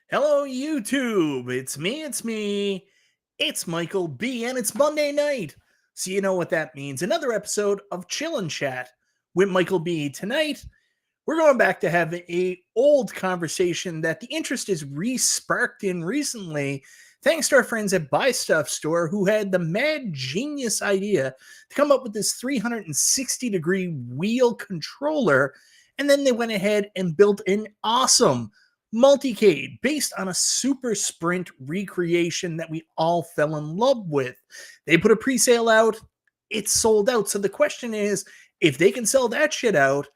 Hello, YouTube. It's me. It's Michael B, and it's Monday night. So, you know what that means. Another episode of Chill and Chat with Michael B. Tonight, we're going back to have a old conversation that the interest is re-sparked in recently, thanks to our friends at Buy Stuff Store who had the mad genius idea to come up with this 360-degree wheel controller, and then they went ahead and built an awesome multicade based on a super sprint recreation that we all fell in love with. They put a pre-sale out, it's sold out. So the question is, if they can sell that shit out,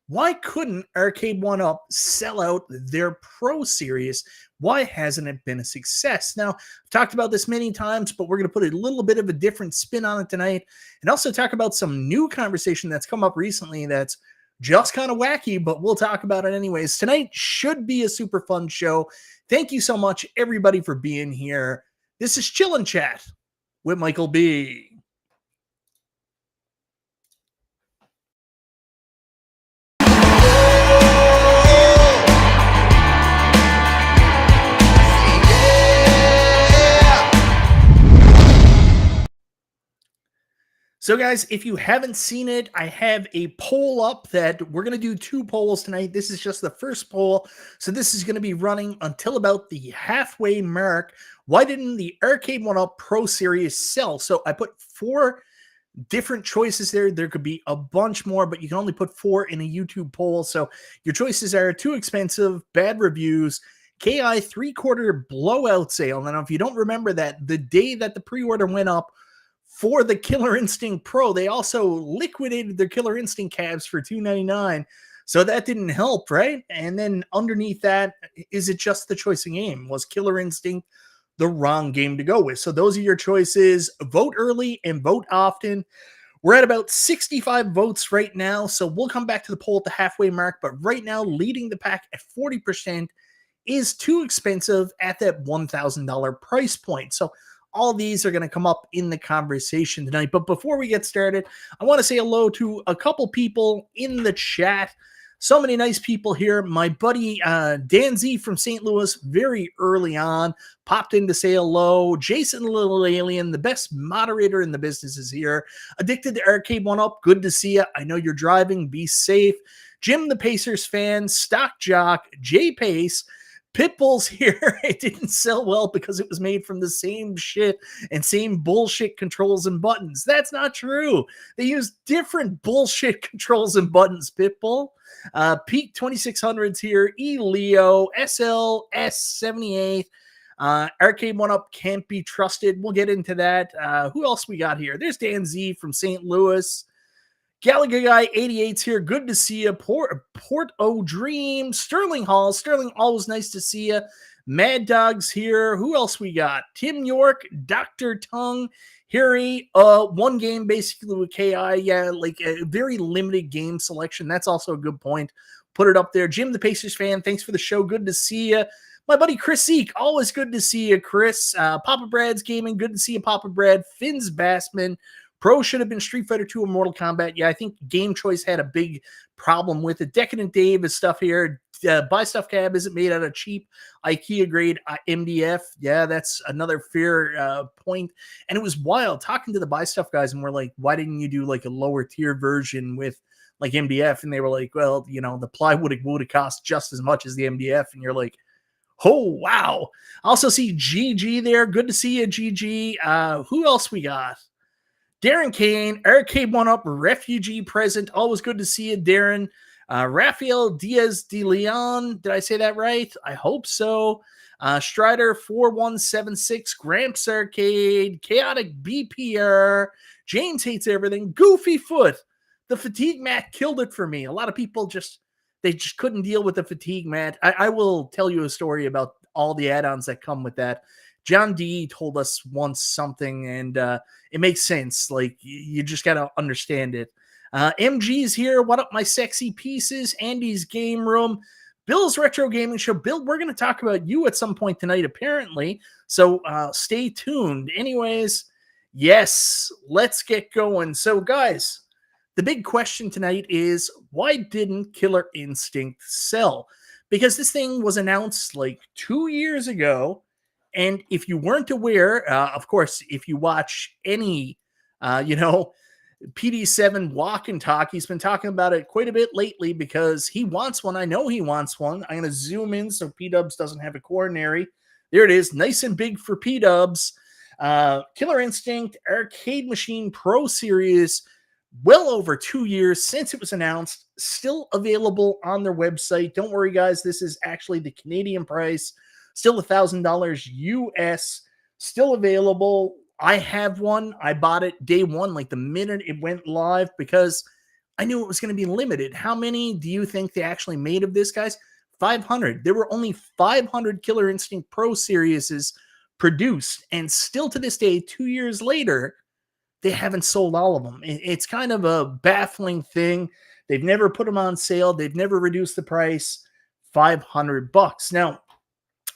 why couldn't Arcade1Up sell out their Pro Series? Why hasn't it been a success? Now, I've talked about this many times, but we're going to put a little bit of a different spin on it tonight and also talk about some new conversation that's come up recently that's just kind of wacky, but we'll talk about it anyways. Tonight should be a super fun show. Thank you so much, everybody, for being here. This is Chill and Chat with Michael B. So, guys, if you haven't seen it, I have a poll up that we're going to do two polls tonight. This is just the first poll. So, this is going to be running until about the halfway mark. Why didn't the Arcade1Up Pro Series sell? So, I put four different choices there. There could be a bunch more, but you can only put four in a YouTube poll. So, your choices are too expensive, bad reviews, KI 3/4 blowout sale. Now, if you don't remember that, the day that the pre-order went up for the Killer Instinct Pro, they also liquidated their Killer Instinct cabs for $299. So that didn't help, right? And then underneath that, is it just the choice of game? Was Killer Instinct the wrong game to go with? So those are your choices. Vote early and vote often. We're at about 65 votes right now. So we'll come back to the poll at the halfway mark. But right now, leading the pack at 40% is too expensive at that $1,000 price point. So all these are going to come up in the conversation tonight. But before we get started, I want to say hello to a couple people in the chat. So many nice people here. My buddy Dan Z from St. Louis, very early on, popped in to say hello. Jason Little Alien, the best moderator in the business, is here. Addicted to Arcade1Up, good to see you. I know you're driving. Be safe. Jim the Pacers fan, Stock Jock, Jay Pace, Pitbull's here. It didn't sell well because it was made from the same shit and same bullshit controls and buttons. That's not true. They use different bullshit controls and buttons, Pitbull. Pete 2600's here. E Leo, SLS 78. Arcade1Up can't be trusted. We'll get into that. Who else we got here? There's Dan Z from St. Louis. Gallagher Guy 88's here. Good to see you. Port O Dream. Sterling Hall. Sterling, always nice to see you. Mad Dog's here. Who else we got? Tim York, Dr. Tongue, Harry. One game basically with KI. Yeah, like a very limited game selection. That's also a good point. Put it up there. Jim the Pacers fan, thanks for the show. Good to see you. My buddy Chris Eek, always good to see you, Chris. Papa Brad's Gaming, good to see you, Papa Brad. Finn's Bassman. Pro should have been Street Fighter 2 or Mortal Kombat. Yeah, I think Game Choice had a big problem with it. Decadent Dave is stuff here. Buy Stuff Cab isn't made out of cheap IKEA grade MDF. Yeah, that's another fair point. And it was wild talking to the Buy Stuff guys, and we're like, why didn't you do like a lower tier version with like MDF? And they were like, well, you know, the plywood would have cost just as much as the MDF. And you're like, oh, wow. I also see GG there. Good to see you, GG. Who else we got? Darren Kane, Arcade1Up, refugee present. Always good to see you, Darren. Rafael Diaz de Leon. Did I say that right? I hope so. Strider 4176, Gramps Arcade, Chaotic BPR, James Hates Everything, Goofy Foot. The fatigue mat killed it for me. A lot of people just couldn't deal with the fatigue mat. I will tell you a story about all the add-ons that come with that. John D told us once something, and it makes sense. Like, you just got to understand it. MG's here. What up, my sexy pieces? Andy's Game Room. Bill's Retro Gaming Show. Bill, we're going to talk about you at some point tonight, apparently. So stay tuned. Anyways, yes, let's get going. So, guys, the big question tonight is, why didn't Killer Instinct sell? because this thing was announced like 2 years ago. And if you weren't aware, of course, if you watch any, you know, PD7 walk and talk, he's been talking about it quite a bit lately because he wants one. I know he wants one. I'm going to zoom in so P Dubs doesn't have a coronary. There it is, nice and big for P Dubs. Killer Instinct Arcade Machine Pro Series, well over 2 years since it was announced, still available on their website. Don't worry, guys, this is actually the Canadian price, still $1,000 US, still available. I have one. I bought it day one, like the minute it went live, because I knew it was going to be limited. How many do you think they actually made of this, guys? 500. There were only 500 Killer Instinct Pro Series produced, and still to this day, 2 years later, they haven't sold all of them. It's kind of a baffling thing. They've never put them on sale. They've never reduced the price. $500. Now,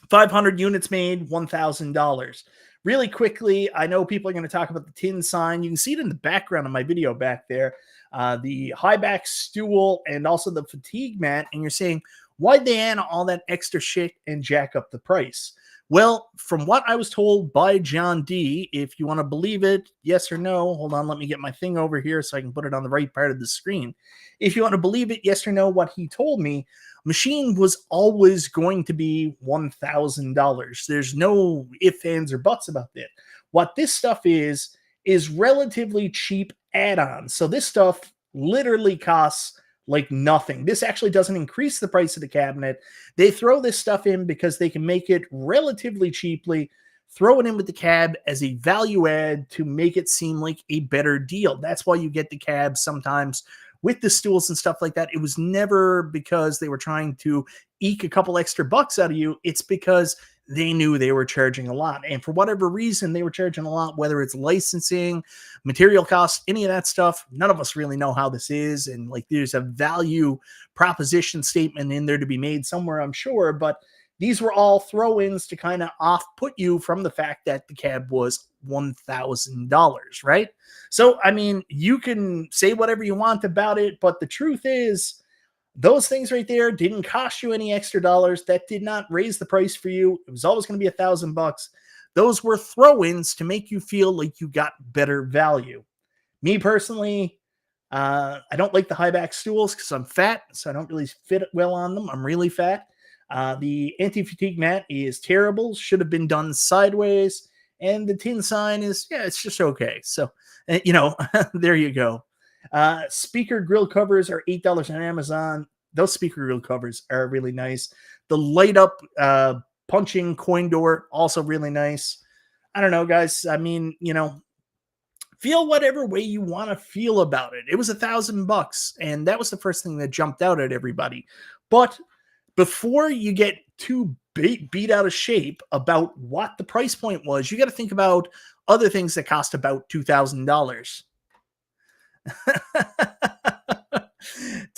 500 units made, $1,000. Really quickly, I know people are going to talk about the tin sign. You can see it in the background of my video back there. The high back stool and also the fatigue mat. And you're saying, why'd they add all that extra shit and jack up the price? Well, from what I was told by John D, if you want to believe it, yes or no, hold on, let me get my thing over here so I can put it on the right part of the screen. If you want to believe it, yes or no, what he told me, machine was always going to be $1,000. There's no ifs, ands, or buts about that. What this stuff is relatively cheap add-ons. So this stuff literally costs like nothing. This actually doesn't increase the price of the cabinet. They throw this stuff in because they can make it relatively cheaply, throw it in with the cab as a value add to make it seem like a better deal. That's why you get the cab sometimes with the stools and stuff like that. It was never because they were trying to eke a couple extra bucks out of you. It's because they knew they were charging a lot. And for whatever reason, they were charging a lot, whether it's licensing, material costs, any of that stuff. None of us really know how this is. And like, there's a value proposition statement in there to be made somewhere, I'm sure. But these were all throw-ins to kind of off-put you from the fact that the cab was $1,000, right? So, I mean, you can say whatever you want about it, but the truth is, those things right there didn't cost you any extra dollars. That did not raise the price for you. It was always going to be $1,000. Those were throw-ins to make you feel like you got better value. Me personally, I don't like the high back stools because I'm fat, so I don't really fit well on them. I'm really fat. The anti-fatigue mat is terrible. Should have been done sideways. And the tin sign is, yeah, it's just okay. So, you know, there you go. Speaker grill covers are $8 on Amazon. Those speaker grill covers are really nice. The light up punching coin door, also really nice. I don't know, guys. I mean, you know, feel whatever way you want to feel about it. It was $1,000, and that was the first thing that jumped out at everybody. But before you get too beat out of shape about what the price point was, you got to think about other things that cost about $2,000.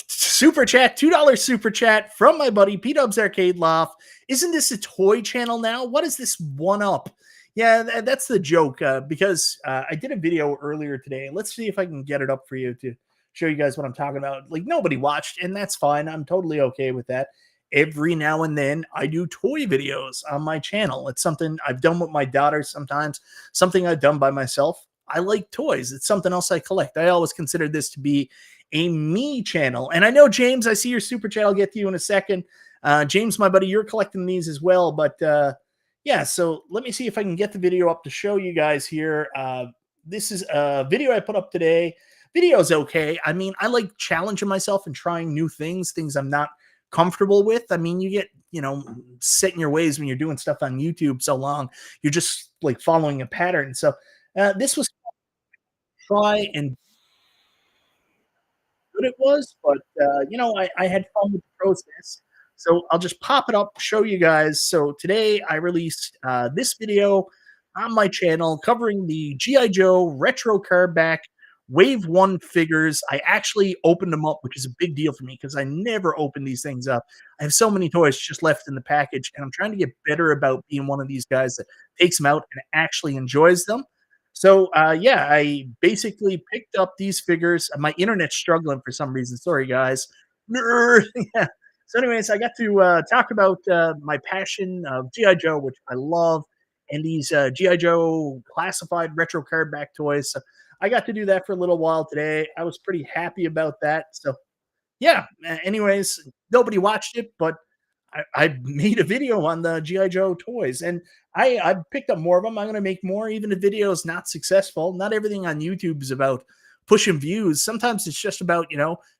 Super chat, $2 super chat from my buddy P Dubs Arcade Loft. Isn't this a toy channel now? What is this 1-up? Yeah, that's the joke, because I did a video earlier today. Let's see if I can get it up for you to show you guys what I'm talking about. Like, nobody watched, and that's fine. I'm totally okay with that. Every now and then I do toy videos on my channel. It's something I've done with my daughter sometimes, something I've done by myself. I like toys. It's something else I collect. I always considered this to be a me channel. And I know, James, I see your super chat. I'll get to you in a second. James, my buddy, you're collecting these as well. But yeah, so let me see if I can get the video up to show you guys here. This is a video I put up today. Video's okay. I mean, I like challenging myself and trying new things I'm not comfortable with. I mean, you get, you know, set in your ways when you're doing stuff on YouTube so long. You're just like following a pattern. So this was try and good it was, but you know, I had fun with the process. So I'll just pop it up, show you guys. So today I released this video on my channel covering the G.I. Joe Retro Cardback Wave 1 figures. I actually opened them up, which is a big deal for me because I never open these things up. I have so many toys just left in the package, and I'm trying to get better about being one of these guys that takes them out and actually enjoys them. So, yeah, I basically picked up these figures. My internet's struggling for some reason. Sorry, guys. Nerd. Yeah. So, anyways, I got to talk about my passion of GI Joe, which I love, and these GI Joe classified retro card back toys. So, I got to do that for a little while today. I was pretty happy about that. So, yeah. Anyways, nobody watched it, but I made a video on the GI Joe toys, and I picked up more of them. I'm going to make more, even if video is not successful. Not everything on YouTube is about pushing views. Sometimes it's just about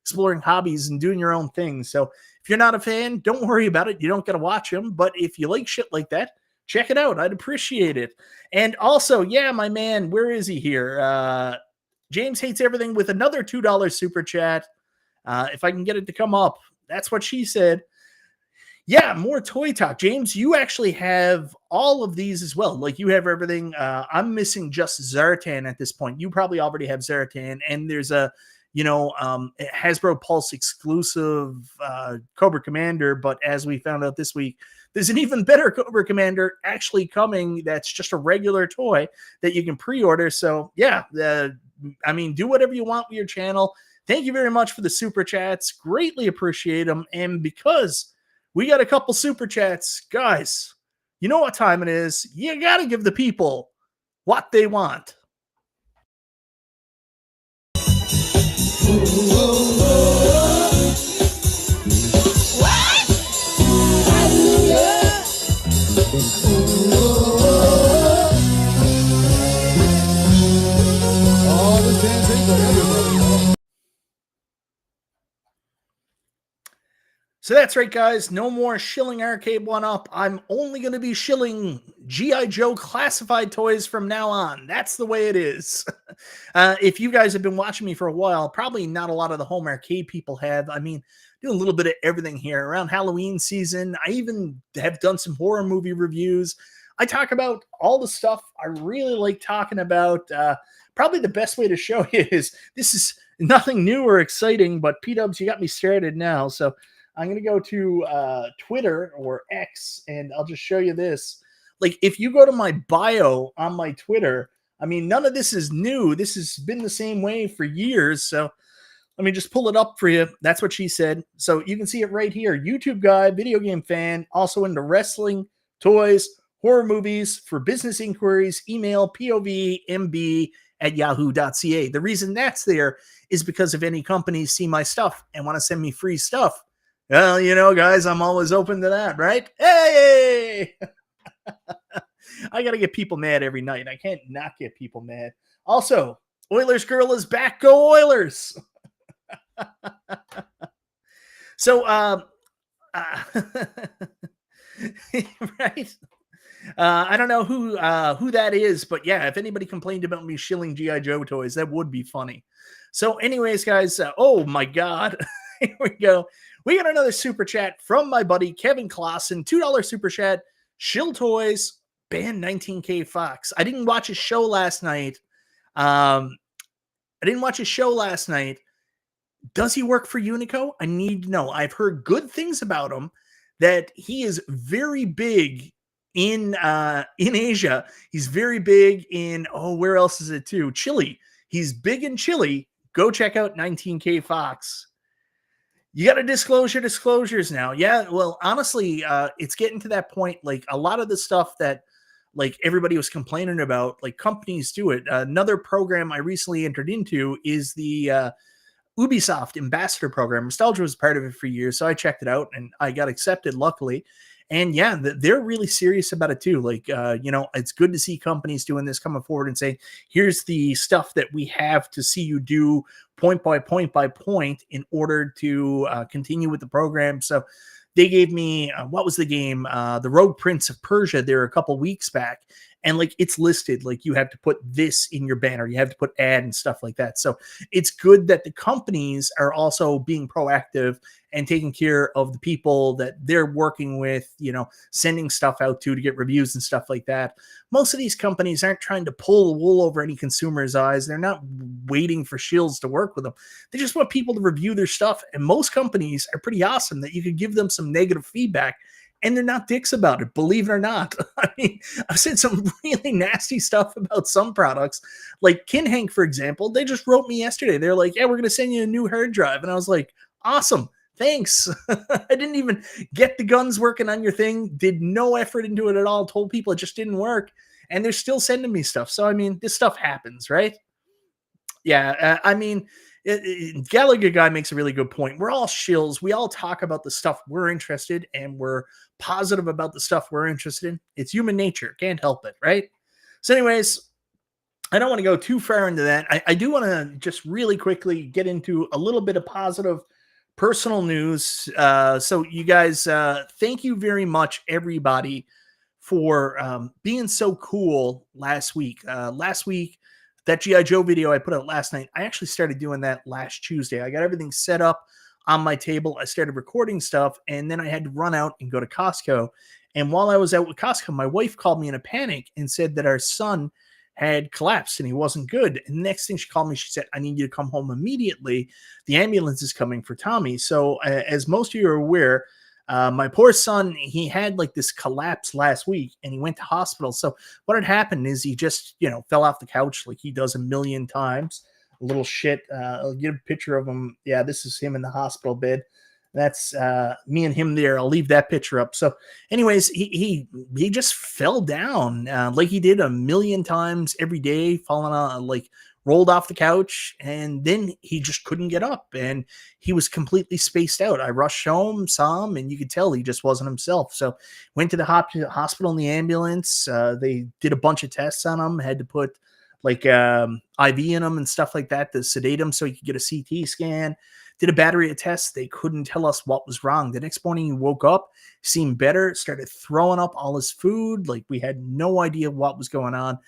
exploring hobbies and doing your own thing. So if you're not a fan, don't worry about it. You don't got to watch them. But if you like shit like that, check it out. I'd appreciate it. And also, yeah, my man, where is he here? James Hates Everything with another $2 super chat. If I can get it to come up, that's what she said. Yeah, more toy talk. James, you actually have all of these as well. Like you have everything. I'm missing just Zartan at this point. You probably already have Zartan, and there's a, Hasbro Pulse exclusive Cobra Commander. But as we found out this week, there's an even better Cobra Commander actually coming. That's just a regular toy that you can pre-order. So yeah, do whatever you want with your channel. Thank you very much for the super chats. Greatly appreciate them. And because we got a couple super chats, guys, you know what time it is. You got to give the people what they want. So that's right, guys. No more shilling Arcade1Up. I'm only going to be shilling G.I. Joe classified toys from now on. That's the way it is. If you guys have been watching me for a while, probably not a lot of the home arcade people have. I mean, do a little bit of everything here. Around Halloween season, I even have done some horror movie reviews. I talk about all the stuff I really like talking about. Probably the best way to show you is this is nothing new or exciting, but P-Dubs, you got me started now. So I'm going to go to Twitter or X, and I'll just show you this. Like, if you go to my bio on my Twitter, I mean, none of this is new. This has been the same way for years. So let me just pull it up for you. That's what she said. So you can see it right here. YouTube guy, video game fan, also into wrestling, toys, horror movies. For business inquiries, email povmb@yahoo.ca. The reason that's there is because if any companies see my stuff and want to send me free stuff, well, guys, I'm always open to that, right? Hey! I got to get people mad every night. I can't not get people mad. Also, Oilers Girl is back. Go Oilers! So, right? I don't know who that is, but yeah, if anybody complained about me shilling G.I. Joe toys, that would be funny. So anyways, guys, oh my God, here we go. We got another super chat from my buddy Kevin Clausen, $2 super chat, shill toys, ban 19K Fox. I didn't watch his show last night. Does he work for Unico? I need to know. I've heard good things about him, that he is very big in Asia. He's very big in, where else is it too? Chile. He's big in Chile. Go check out 19K Fox. You got to disclosures now. Yeah, well, honestly, it's getting to that point. Like a lot of the stuff that like everybody was complaining about, like companies do it. Another program I recently entered into is the Ubisoft Ambassador Program. Nostalgia was part of it for years, so I checked it out and I got accepted, luckily. And yeah, they're really serious about it too. Like, it's good to see companies doing this, coming forward and saying, here's the stuff that we have to see you do point by point in order to continue with the program. So they gave me, what was the game? The Rogue Prince of Persia there a couple weeks back. And like it's listed, like you have to put this in your banner, you have to put ad and stuff like that. So it's good that the companies are also being proactive and taking care of the people that they're working with, sending stuff out to get reviews and stuff like that. Most of these companies aren't trying to pull the wool over any consumer's eyes. They're not waiting for shills to work with them. They just want people to review their stuff. And most companies are pretty awesome that you could give them some negative feedback and they're not dicks about it, believe it or not. I mean, I've said some really nasty stuff about some products. Like Kinhank, for example, they just wrote me yesterday. They're like, yeah, we're going to send you a new hard drive. And I was like, awesome. thanks. I didn't even get the guns working on your thing, did no effort into it at all, told people it just didn't work, and they're still sending me stuff. So, I mean, this stuff happens, right? Yeah, I mean, Gallagher guy makes a really good point. We're all shills. We all talk about the stuff we're interested in, and we're positive about the stuff we're interested in. It's human nature. Can't help it, right? So, anyways, I don't want to go too far into that. I do want to just really quickly get into a little bit of positive personal news. So, you guys, thank you very much, everybody, for being so cool last week. Last week, that G.I. Joe video I put out last night, I actually started doing that last Tuesday. I got everything set up on my table. I started recording stuff, and then I had to run out and go to Costco. And while I was out with Costco, my wife called me in a panic and said that our son had collapsed and he wasn't good. And the next thing she called me, she said, I need you to come home immediately. The ambulance is coming for Tommy. So as most of you are aware, my poor son, he had like this collapse last week and he went to hospital. So what had happened is he just, fell off the couch like he does a million times. A little shit. I'll get a picture of him. Yeah, this is him in the hospital bed. That's me and him there. I'll leave that picture up. So anyways, he just fell down like he did a million times every day, falling on, like rolled off the couch, and then he just couldn't get up and he was completely spaced out. I rushed home, saw him, and you could tell he just wasn't himself. So went to the hospital in the ambulance. They did a bunch of tests on him, had to put like IV in him and stuff like that to sedate him so he could get a CT scan. Did a battery of tests. They couldn't tell us what was wrong. The next morning he woke up, seemed better, started throwing up all his food. Like we had no idea what was going on.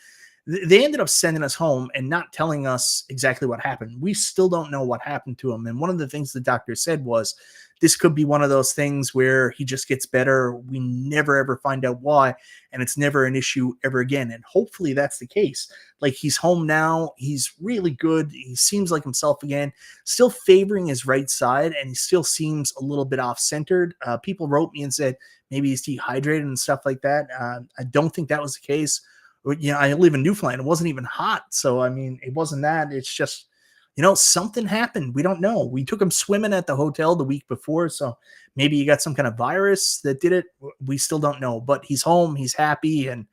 They ended up sending us home and not telling us exactly what happened. We still don't know what happened to him. And one of the things the doctor said was, this could be one of those things where he just gets better. We never, ever find out why. And it's never an issue ever again. And hopefully that's the case. Like he's home now. He's really good. He seems like himself again, still favoring his right side. And he still seems a little bit off-centered. People wrote me and said, maybe he's dehydrated and stuff like that. I don't think that was the case. I live in Newfoundland. It wasn't even hot. So, I mean, it wasn't that. It's just, something happened. We don't know. We took him swimming at the hotel the week before. So maybe he got some kind of virus that did it. We still don't know. But he's home. He's happy. And,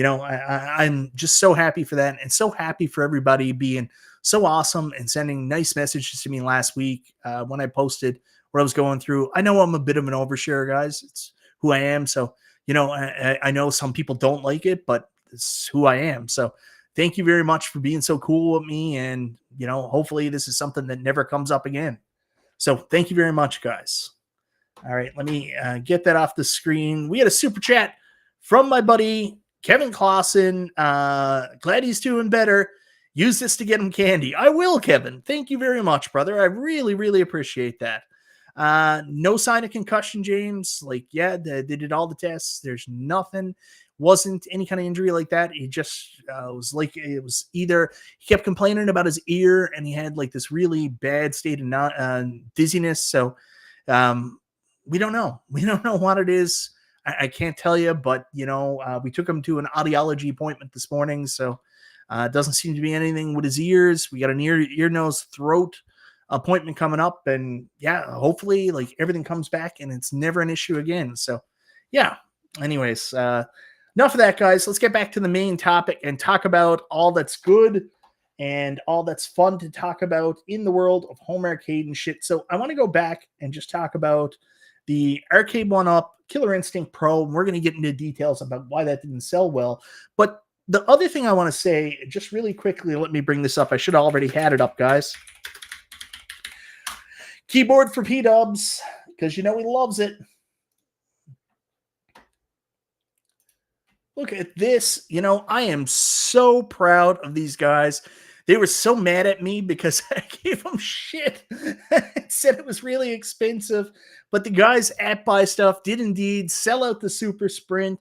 I'm just so happy for that. And so happy for everybody being so awesome and sending nice messages to me last week when I posted what I was going through. I know I'm a bit of an overshare, guys. It's who I am. So, I know some people don't like it, but it's who I am. So thank you very much for being so cool with me. And, hopefully this is something that never comes up again. So thank you very much, guys. All right, let me get that off the screen. We had a super chat from my buddy, Kevin Clausen. Glad he's doing better. Use this to get him candy. I will, Kevin. Thank you very much, brother. I really, really appreciate that. No sign of concussion, James. Like, yeah, they did all the tests. There's nothing. Wasn't any kind of injury like that. He just was like, it was either he kept complaining about his ear and he had like this really bad state of dizziness. So we don't know. We don't know what it is. I can't tell you, but we took him to an audiology appointment this morning. So it doesn't seem to be anything with his ears. We got an ear, nose, throat appointment coming up, and yeah, hopefully like everything comes back and it's never an issue again. So yeah, anyways, enough of that, guys. Let's get back to the main topic and talk about all that's good and all that's fun to talk about in the world of home arcade and shit. So I want to go back and just talk about the Arcade1Up Killer Instinct Pro. We're going to get into details about why that didn't sell well. But the other thing I want to say, just really quickly, let me bring this up. I should have already had it up, guys. Keyboard for P-Dubs, because he loves it. Look at this. I am so proud of these guys. They were so mad at me because I gave them shit. Said it was really expensive. But the guys at Buy Stuff did indeed sell out the Super Sprint.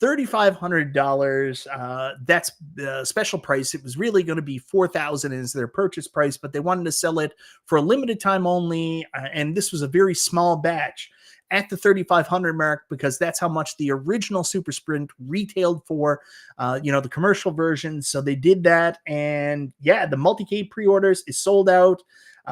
$3,500. That's the special price. It was really going to be $4,000 as their purchase price, but they wanted to sell it for a limited time only. And this was a very small batch at the 3,500 mark because that's how much the original Super Sprint retailed for, the commercial version. So they did that. And yeah, the multi-K pre-orders is sold out.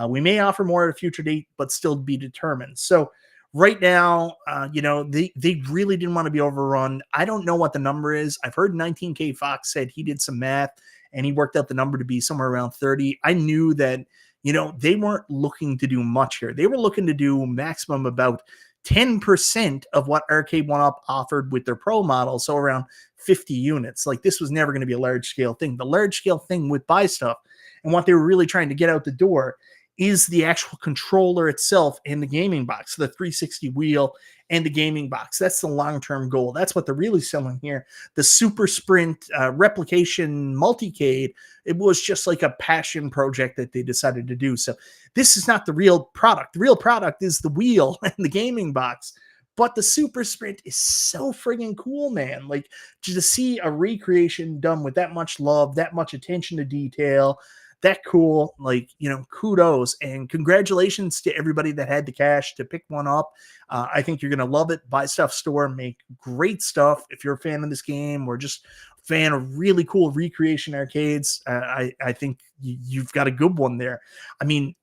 We may offer more at a future date, but still be determined. So right now, they really didn't want to be overrun. I don't know what the number is. I've heard 19K Fox said he did some math and he worked out the number to be somewhere around 30. I knew that, they weren't looking to do much here. They were looking to do maximum about 10% of what Arcade1Up offered with their pro model. So around 50 units. Like, this was never going to be a large scale thing. The large scale thing with buy stuff and what they were really trying to get out the door is the actual controller itself and the gaming box, the 360 wheel and the gaming box. That's the long-term goal. That's what they're really selling here. The Super Sprint replication multicade, it was just like a passion project that they decided to do. So this is not the real product. The real product is the wheel and the gaming box. But the Super Sprint is so friggin' cool, man. Like, to see a recreation done with that much love, that much attention to detail, that cool, like, kudos and congratulations to everybody that had the cash to pick one up. I think you're going to love it. Buy Stuff Store, make great stuff. If you're a fan of this game or just a fan of really cool recreation arcades, I think you've got a good one there. I mean,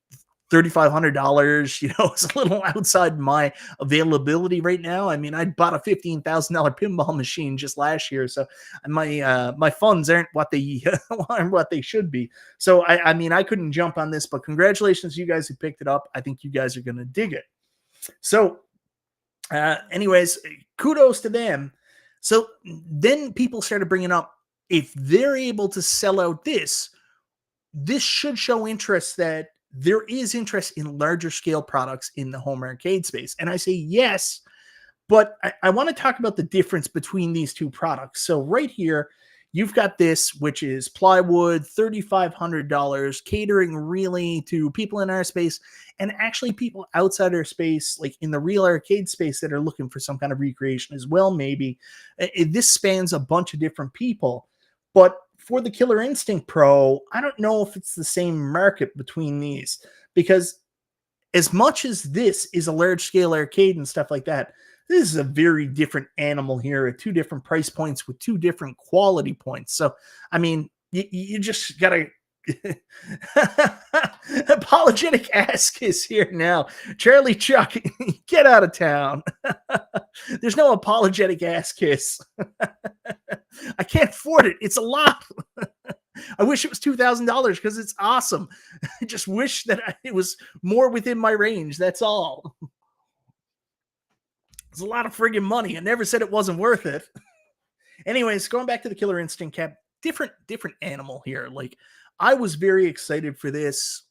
$3,500, is a little outside my availability right now. I mean, I bought a $15,000 pinball machine just last year, so my funds aren't what they aren't what they should be. So I mean, I couldn't jump on this, but congratulations to you guys who picked it up. I think you guys are gonna dig it. So, anyways, kudos to them. So then people started bringing up, if they're able to sell out this should show interest that there is interest in larger scale products in the home arcade space. And I say yes, but I want to talk about the difference between these two products. So right here, you've got this, which is plywood, $3,500, catering really to people in our space and actually people outside our space, like in the real arcade space, that are looking for some kind of recreation as well, maybe. This spans a bunch of different people. But for the Killer Instinct Pro, I don't know if it's the same market between these, because as much as this is a large scale arcade and stuff like that, this is a very different animal here at two different price points with two different quality points. So, I mean, you just got to apologetic ass kiss here now. Charlie Chuck, get out of town. There's no apologetic ass kiss. I can't afford it. It's a lot. I wish it was $2,000 because it's awesome. I just wish that it was more within my range. That's all. It's a lot of friggin' money. I never said it wasn't worth it. Anyways, going back to the Killer Instinct Cap, different animal here. Like, I was very excited for this,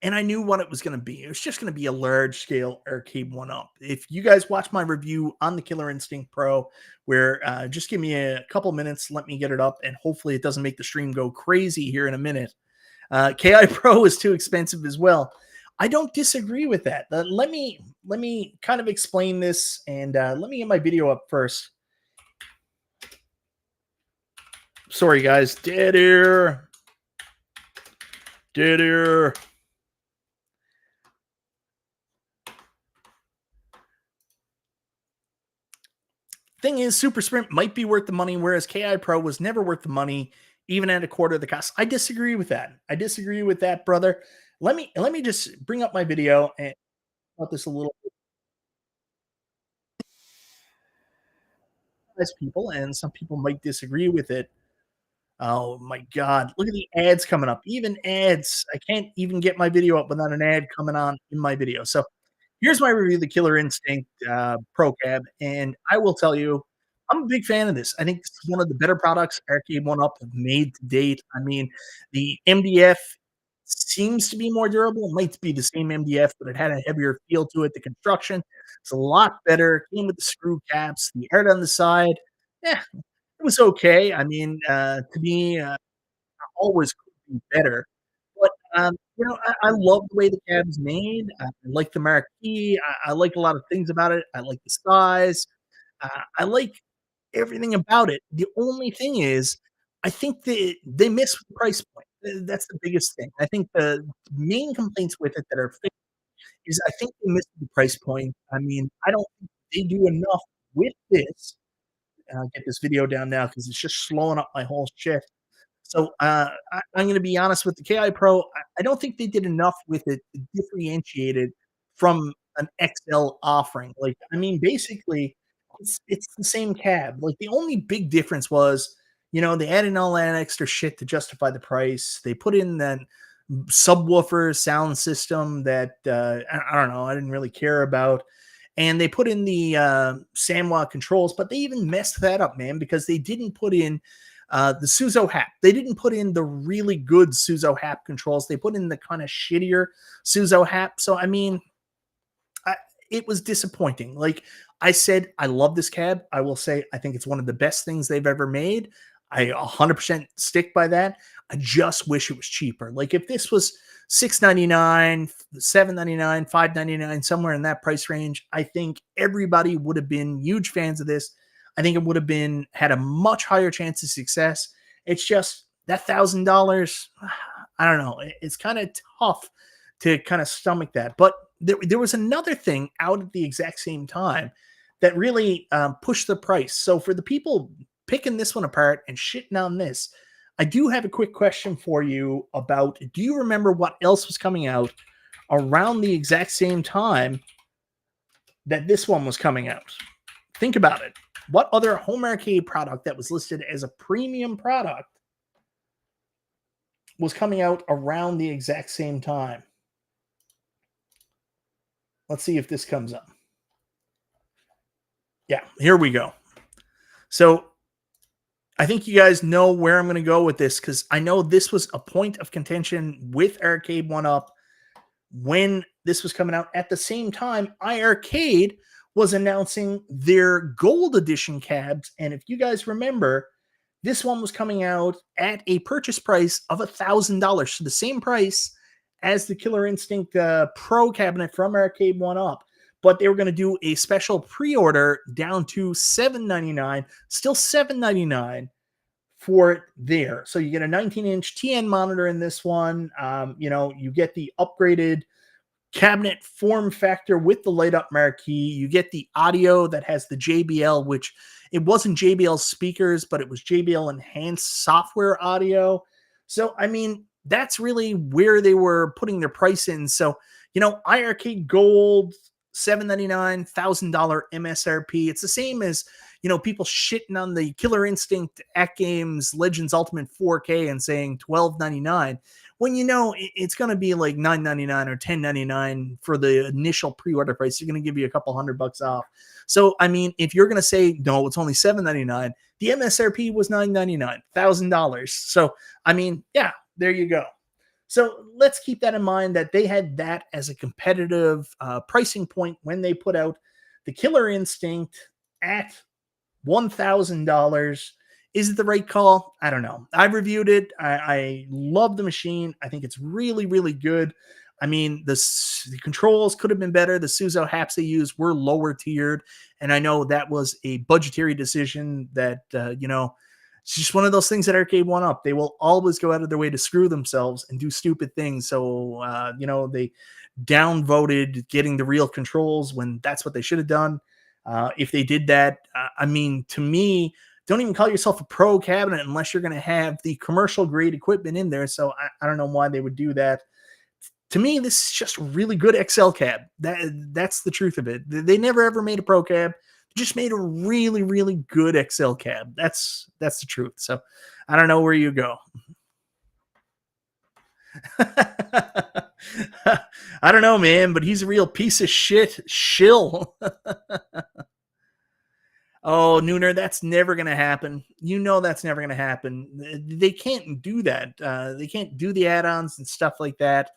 and I knew what it was going to be. It was just going to be a large scale Arcade1Up. If you guys watch my review on the Killer Instinct Pro, where just give me a couple minutes, let me get it up, and hopefully it doesn't make the stream go crazy here in a minute. KI Pro is too expensive as well. I don't disagree with that. Let me kind of explain this, and let me get my video up first. Sorry, guys. Dead air. Dead air. Thing is, Super Sprint might be worth the money, whereas KI Pro was never worth the money, even at a quarter of the cost. I disagree with that. I disagree with that, brother. Let me just bring up my video and about this a little bit. As people, and some people might disagree with it. Oh my God. Look at the ads coming up. Even ads. I can't even get my video up without an ad coming on in my video. So here's my review of the Killer Instinct Pro Cab. And I will tell you, I'm a big fan of this. I think it's one of the better products Arcade1Up have made to date. I mean, the MDF seems to be more durable. It might be the same MDF, but it had a heavier feel to it. The construction is a lot better. Came with the screw caps, the art on the side. Yeah, it was okay. I mean, to me, always could be better. But, I love the way the cab is made. I like the marquee. I like a lot of things about it. I like the size. I like everything about it. The only thing is, I think they miss with the price point. That's the biggest thing. I think the main complaints with it that are fixed is I think they missed the price point. I mean, I don't think they do enough with this. I'll get this video down now because it's just slowing up my whole shit. So, I'm gonna be honest with the KI Pro, I don't think they did enough with it to differentiate it from an XL offering. Like, I mean, basically, it's the same cab. Like, the only big difference was, they added all that extra shit to justify the price. They put in that subwoofer sound system that, I don't know, I didn't really care about. And they put in the SamWa controls, but they even messed that up, man, because they didn't put in the Suzo Hap. They didn't put in the really good Suzo Hap controls. They put in the kind of shittier Suzo Hap. So, I mean, I, it was disappointing. Like I said, I love this cab. I will say, I think it's one of the best things they've ever made. I 100% stick by that. I just wish it was cheaper. Like if this was $699, $799, $599, somewhere in that price range, I think everybody would have been huge fans of this. I think it would have been had a much higher chance of success. It's just that $1,000. I don't know. It's kind of tough to kind of stomach that. But there was another thing out at the exact same time that really pushed the price. So for the people picking this one apart and shitting on this, I do have a quick question for you about, do you remember what else was coming out around the exact same time that this one was coming out? Think about it. What other home arcade product that was listed as a premium product was coming out around the exact same time? Let's see if this comes up. Yeah, here we go. So I think you guys know where I'm going to go with this because I know this was a point of contention with Arcade1Up when this was coming out. At the same time, iArcade was announcing their gold edition cabs. And if you guys remember, this one was coming out at a purchase price of $1,000. So the same price as the Killer Instinct Pro cabinet from Arcade1Up. But they were going to do a special pre-order down to $799, still $799 for it there. So you get a 19-inch TN monitor in this one. You get the upgraded cabinet form factor with the light up marquee. You get the audio that has the JBL, which it wasn't JBL speakers, but it was JBL enhanced software audio. So, I mean, that's really where they were putting their price in. So, iArcade Gold, $799, $1,000 MSRP. It's the same as, people shitting on the Killer Instinct At Games Legends Ultimate 4K and saying $12.99 when it's going to be like $9.99 or $10.99 for the initial pre-order price. You're going to give you a couple $100 off. So, I mean, if you're going to say, no, it's only $7.99, the MSRP was $9.99, $1,000. So, I mean, yeah, there you go. So let's keep that in mind that they had that as a competitive pricing point when they put out the Killer Instinct at $1,000. Is it the right call? I don't know. I've reviewed it. I love the machine. I think it's really, really good. I mean, the controls could have been better. The Suzo Haps they used were lower tiered. And I know that was a budgetary decision that, it's just one of those things that Arcade1Up. They will always go out of their way to screw themselves and do stupid things. So, they downvoted getting the real controls when that's what they should have done. If they did that, I mean, to me, don't even call yourself a pro cabinet unless you're going to have the commercial grade equipment in there. So I don't know why they would do that. To me, this is just a really good XL cab. That's the truth of it. They never ever made a pro cab. Just made a really, really good XL cab. That's the truth. So I don't know where you go. I don't know, man, but he's a real piece of shit shill. Oh, Nooner, that's never going to happen. That's never going to happen. They can't do that. They can't do the add-ons and stuff like that.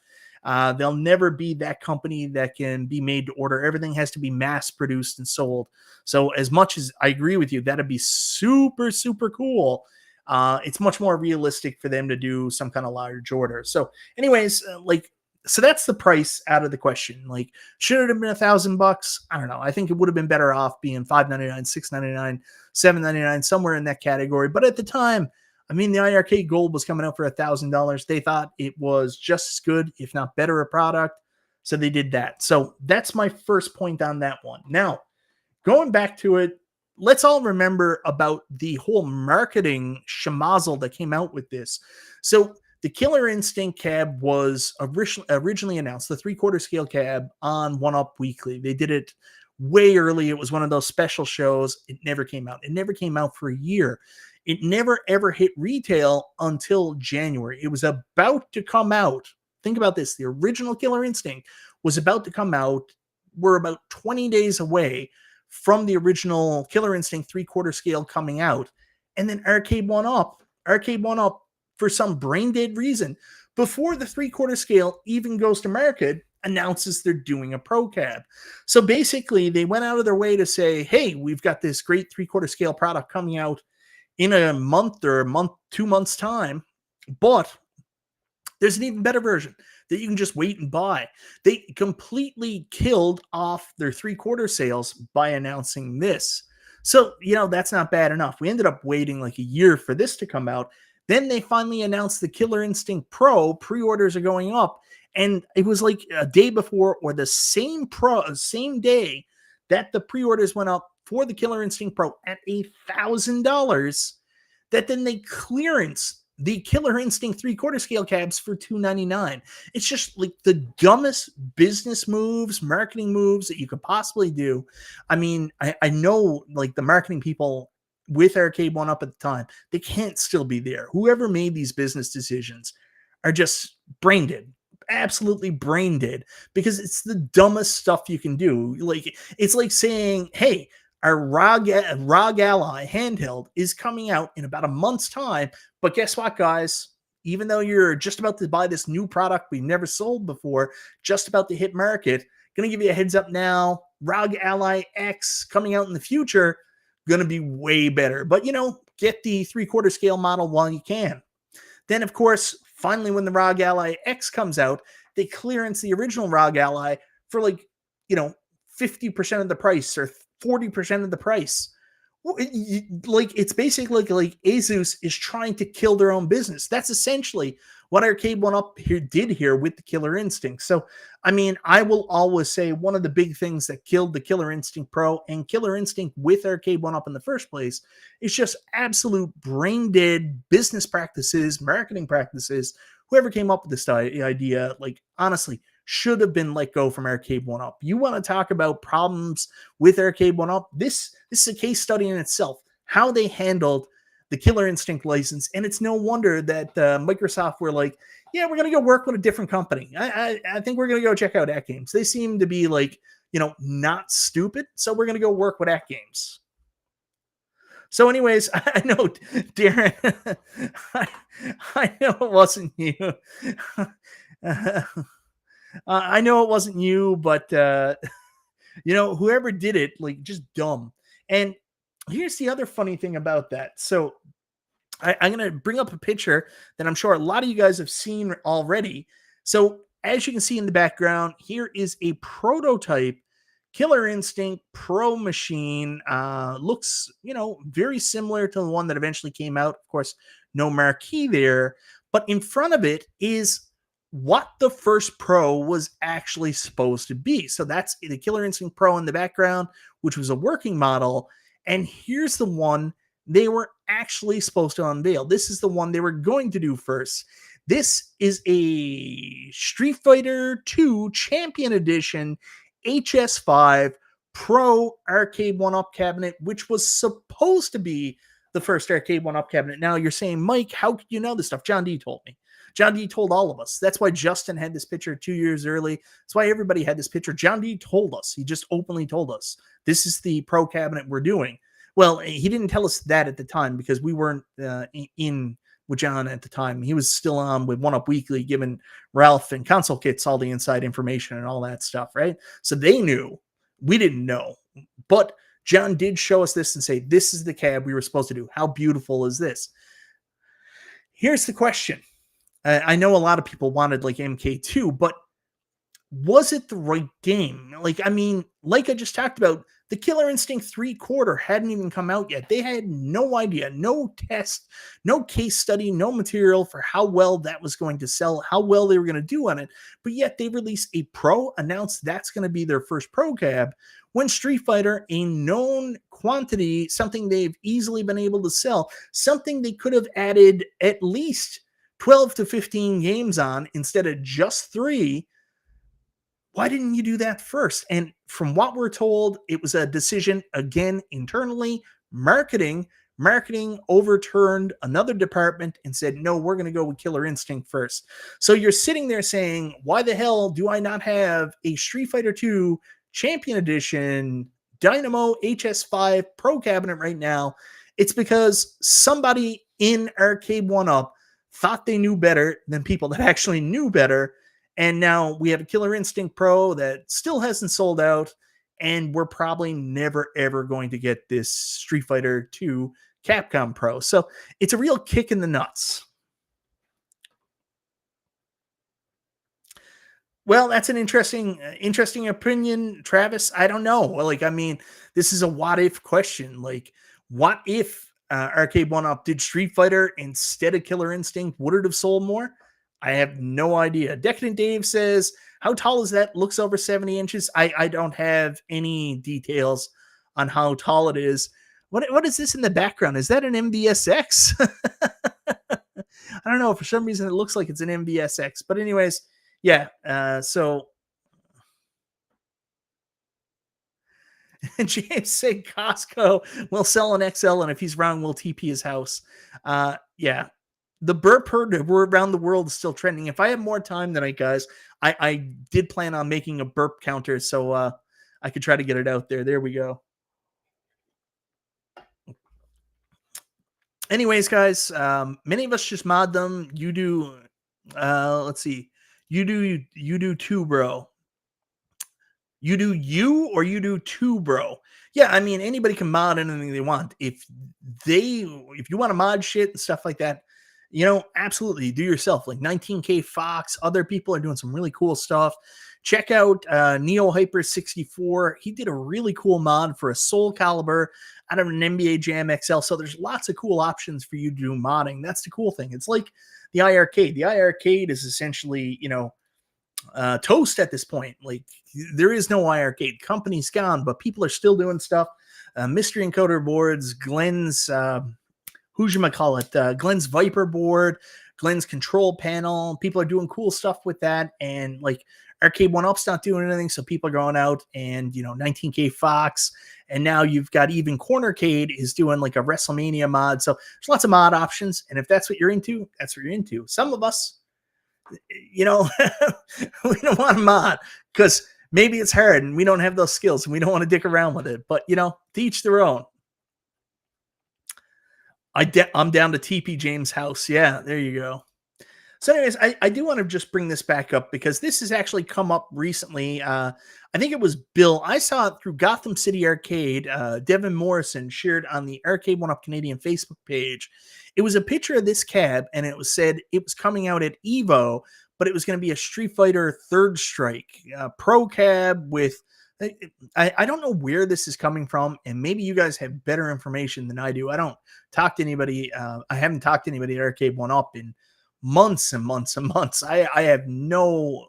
They'll never be that company that can be made to order. Everything has to be mass produced and sold. So as much as I agree with you, that'd be super, super cool. It's much more realistic for them to do some kind of large order. So anyways, so that's the price out of the question. Like, should it have been $1,000? I don't know. I think it would have been better off being $5.99, $6.99, $7.99, somewhere in that category. But at the time, I mean, the iArcade Gold was coming out for $1,000. They thought it was just as good, if not better, a product. So they did that. So that's my first point on that one. Now, going back to it, let's all remember about the whole marketing schmozzle that came out with this. So the Killer Instinct cab was originally announced, the three-quarter scale cab, on One Up Weekly. They did it way early. It was one of those special shows. It never came out. It never came out for a year. It never ever hit retail until January. It was about to come out. Think about this. The original Killer Instinct was about to come out. We're about 20 days away from the original Killer Instinct three-quarter scale coming out. And then Arcade1Up, for some brain dead reason, before the three-quarter scale even goes to market, announces they're doing a Pro Cab. So basically, they went out of their way to say, hey, we've got this great three-quarter scale product coming out in a month or 2 months time, but there's an even better version that you can just wait and buy. They completely killed off their three-quarter sales by announcing this. So, that's not bad enough. We ended up waiting like a year for this to come out. Then they finally announced the Killer Instinct Pro. Pre-orders are going up. And it was like a day before or the same day that the pre-orders went up for the Killer Instinct Pro at $1,000, that then they clearance the Killer Instinct three-quarter scale cabs for $299. It's just like the dumbest business moves, marketing moves that you could possibly do. I mean, I know like the marketing people with Arcade1Up at the time, they can't still be there. Whoever made these business decisions are just brain dead. Absolutely brain dead, because it's the dumbest stuff you can do. Like, it's like saying, hey, our ROG Ally handheld is coming out in about a month's time, but guess what, guys? Even though you're just about to buy this new product we've never sold before, just about to hit market, gonna give you a heads up now, ROG Ally X coming out in the future, gonna be way better. But get the three-quarter scale model while you can. Then, of course, finally, when the ROG Ally X comes out, they clearance the original ROG Ally for 50% of the price or 40% of the price. Like, it's basically like Asus is trying to kill their own business. That's essentially what Arcade1Up did here with the Killer Instinct. So, I mean, I will always say one of the big things that killed the Killer Instinct Pro and Killer Instinct with Arcade1Up in the first place is just absolute brain dead business practices, marketing practices. Whoever came up with this idea, like, honestly, should have been let go from Arcade1Up. You want to talk about problems with Arcade1Up? This is a case study in itself, how they handled the Killer Instinct license. And it's no wonder that Microsoft were like, yeah, we're going to go work with a different company. I think we're going to go check out At Games. They seem to be like, not stupid. So we're going to go work with At Games. So anyways, I know, Darren, I know it wasn't you. I know it wasn't you, but, whoever did it, like, just dumb. And here's the other funny thing about that. So I'm going to bring up a picture that I'm sure a lot of you guys have seen already. So as you can see in the background, here is a prototype Killer Instinct Pro machine. Looks, very similar to the one that eventually came out. Of course, no marquee there. But in front of it is what the first Pro was actually supposed to be. So that's the Killer Instinct Pro in the background, which was a working model. And here's the one they were actually supposed to unveil. This is the one they were going to do first. This is a Street Fighter 2 Champion Edition HS5 Pro Arcade1Up cabinet, which was supposed to be the first Arcade1Up cabinet. Now you're saying, Mike, how could you know this stuff? John D told me. John D told all of us. That's why Justin had this picture 2 years early. That's why everybody had this picture. John D told us. He just openly told us, this is the Pro cabinet we're doing. Well, he didn't tell us that at the time because we weren't in with John at the time. He was still on with One Up Weekly, giving Ralph and Console Kits all the inside information and all that stuff, right? So they knew. We didn't know. But John did show us this and say, this is the cab we were supposed to do. How beautiful is this? Here's the question. I know a lot of people wanted like MK2, but was it the right game? Like, I mean, like I just talked about, the Killer Instinct 3 quarter hadn't even come out yet. They had no idea, no test, no case study, no material for how well that was going to sell, how well they were going to do on it. But yet they released a Pro, announced that's going to be their first Pro cab, when Street Fighter, a known quantity, something they've easily been able to sell, something they could have added at least 12 to 15 games on instead of just 3. Why didn't you do that first? And from what we're told, it was a decision, again, internally. Marketing overturned another department and said, no, we're going to go with Killer Instinct first. So you're sitting there saying, why the hell do I not have a Street Fighter 2 Champion Edition Dynamo HS5 Pro cabinet right now? It's because somebody in Arcade1Up thought they knew better than people that actually knew better. And now we have a Killer Instinct Pro that still hasn't sold out, and we're probably never, ever going to get this Street Fighter 2 Capcom Pro. So it's a real kick in the nuts. Well, that's an interesting opinion, Travis. I don't know. Like, I mean, this is a what if question. Like, what if Arcade1Up did Street Fighter instead of Killer Instinct? Would it have sold more? I have no idea. Decadent Dave says, how tall is that? Looks over 70 inches. I don't have any details on how tall it is. What is this in the background? Is that an MVSX? I don't know. For some reason, it looks like it's an MVSX. But anyways, yeah. So James said Costco will sell an XL, and if he's wrong, we'll TP his house. Yeah. The burp herd around the world is still trending. If I have more time tonight, guys, I did plan on making a burp counter, so I could try to get it out there. There we go. Anyways, guys, many of us just mod them. You do, let's see. You do too, bro. You do you or you do too, bro. Yeah, I mean, anybody can mod anything they want. If you want to mod shit and stuff like that, absolutely do yourself. Like 19K Fox, other people are doing some really cool stuff. Check out Neo Hyper 64. He did a really cool mod for a Soul Calibur out of an NBA Jam XL. So there's lots of cool options for you to do modding. That's the cool thing. It's like the iArcade. The iArcade is essentially, toast at this point. Like, there is no iArcade. Company's gone, but people are still doing stuff. Mystery encoder boards, Glenn's Glenn's Viper board, Glenn's control panel. People are doing cool stuff with that, and like Arcade1Up's not doing anything, so people are going out and 19K Fox, and now you've got even Cornercade is doing like a WrestleMania mod. So there's lots of mod options, and if that's what you're into, that's what you're into. Some of us, we don't want to mod because maybe it's hard and we don't have those skills and we don't want to dick around with it. But to each their own. I'm down to TP James' house. Yeah, there you go. So anyways, I do want to just bring this back up because this has actually come up recently. I think it was Bill. I saw it through Gotham City Arcade. Devin Morrison shared on the Arcade1Up Canadian Facebook page. It was a picture of this cab, and it was said it was coming out at Evo, but it was going to be a Street Fighter Third Strike Pro cab with... I don't know where this is coming from, and maybe you guys have better information than I do. I don't talk to anybody. I haven't talked to anybody at Arcade1Up in months and months and months. I have no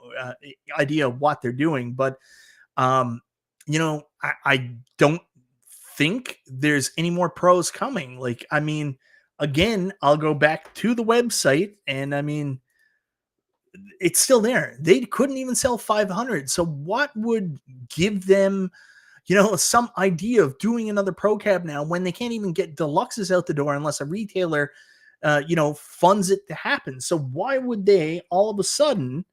idea what they're doing, but I don't think there's any more pros coming. Like, I mean, again, I'll go back to the website, and I mean, it's still there. They couldn't even sell 500. So what would give them, some idea of doing another Pro Cab now when they can't even get deluxes out the door unless a retailer, funds it to happen? So why would they all of a sudden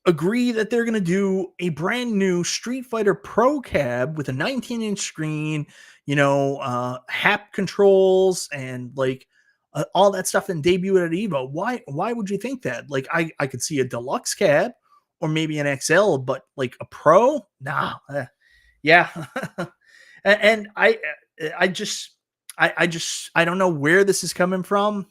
agree that they're going to do a brand new Street Fighter Pro Cab with a 19-inch screen, HAP controls and like all that stuff, and debut it at Evo? Why would you think that? Like, I could see a deluxe cab or maybe an XL, but like a Pro? Nah. Yeah. And I don't know where this is coming from.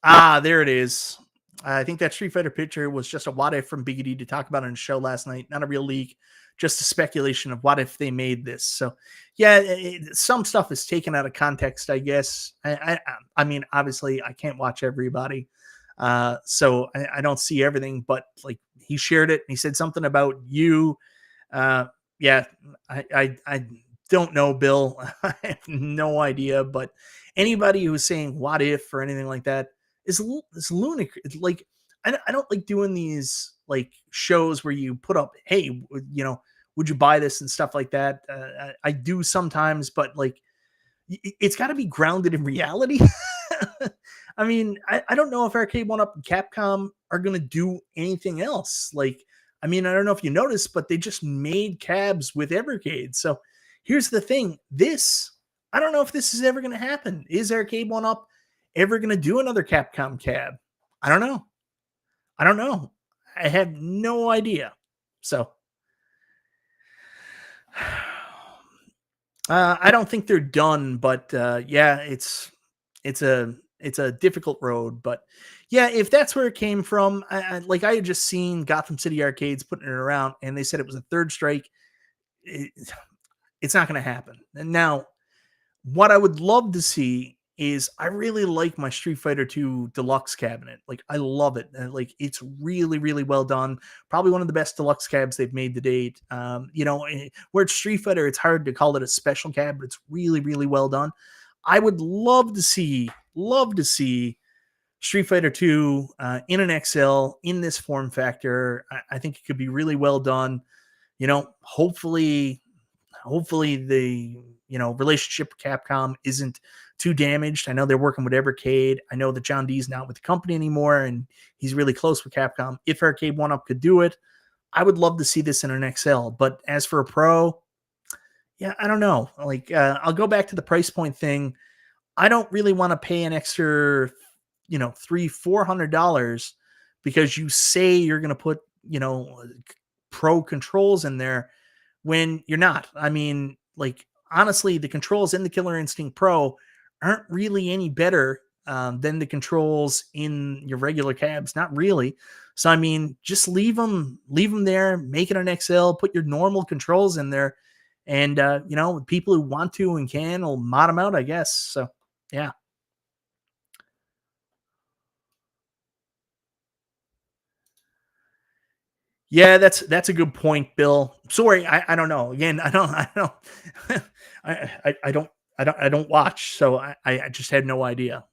There it is. I think that Street Fighter picture was just a what if from Biggie D to talk about on his show last night, not a real leak, just a speculation of what if they made this. So, yeah, some stuff is taken out of context, I guess. I mean, obviously, I can't watch everybody, so I don't see everything. But like, he shared it, and he said something about you. Uh, yeah, I don't know, Bill. I have no idea. But anybody who's saying what if or anything like that is lunatic. Like, I don't like doing these like shows where you put up, hey, would you buy this and stuff like that. I do sometimes, but like, it's got to be grounded in reality. I mean, I don't know if Arcade1Up and Capcom are going to do anything else. Like, I mean, I don't know if you noticed, but they just made cabs with Evercade. So here's the thing. I don't know if this is ever going to happen. Is Arcade1Up ever going to do another Capcom cab? I don't know. I don't know. I have no idea. So I don't think they're done, but yeah, it's a difficult road. But yeah, if that's where it came from, I had just seen Gotham City Arcades putting it around, and they said it was a third strike. It, it's not going to happen. And now, what I would love to see is I really like my Street Fighter 2 deluxe cabinet. Like, I love it. And like, it's really, really well done. Probably one of the best deluxe cabs they've made to date. Where it's Street Fighter, it's hard to call it a special cab, but it's really, really well done. I would love to see Street Fighter 2 in an XL in this form factor. I think it could be really well done. Hopefully the relationship with Capcom isn't too damaged. I know they're working with Evercade. I know that John D's not with the company anymore, and he's really close with Capcom. If Arcade1Up could do it, I would love to see this in an XL. But as for a Pro, yeah, I don't know. Like, I'll go back to the price point thing. I don't really want to pay an extra, $300-$400 because you say you're going to put, Pro controls in there when you're not. I mean, like, honestly, the controls in the Killer Instinct Pro aren't really any better than the controls in your regular cabs. Not really. So, I mean, just leave them there, make it an XL, put your normal controls in there. And, people who want to and can will mod them out, I guess. So, yeah. Yeah, that's a good point, Bill. Sorry, I don't know. Again, I don't I don't watch, so I just had no idea.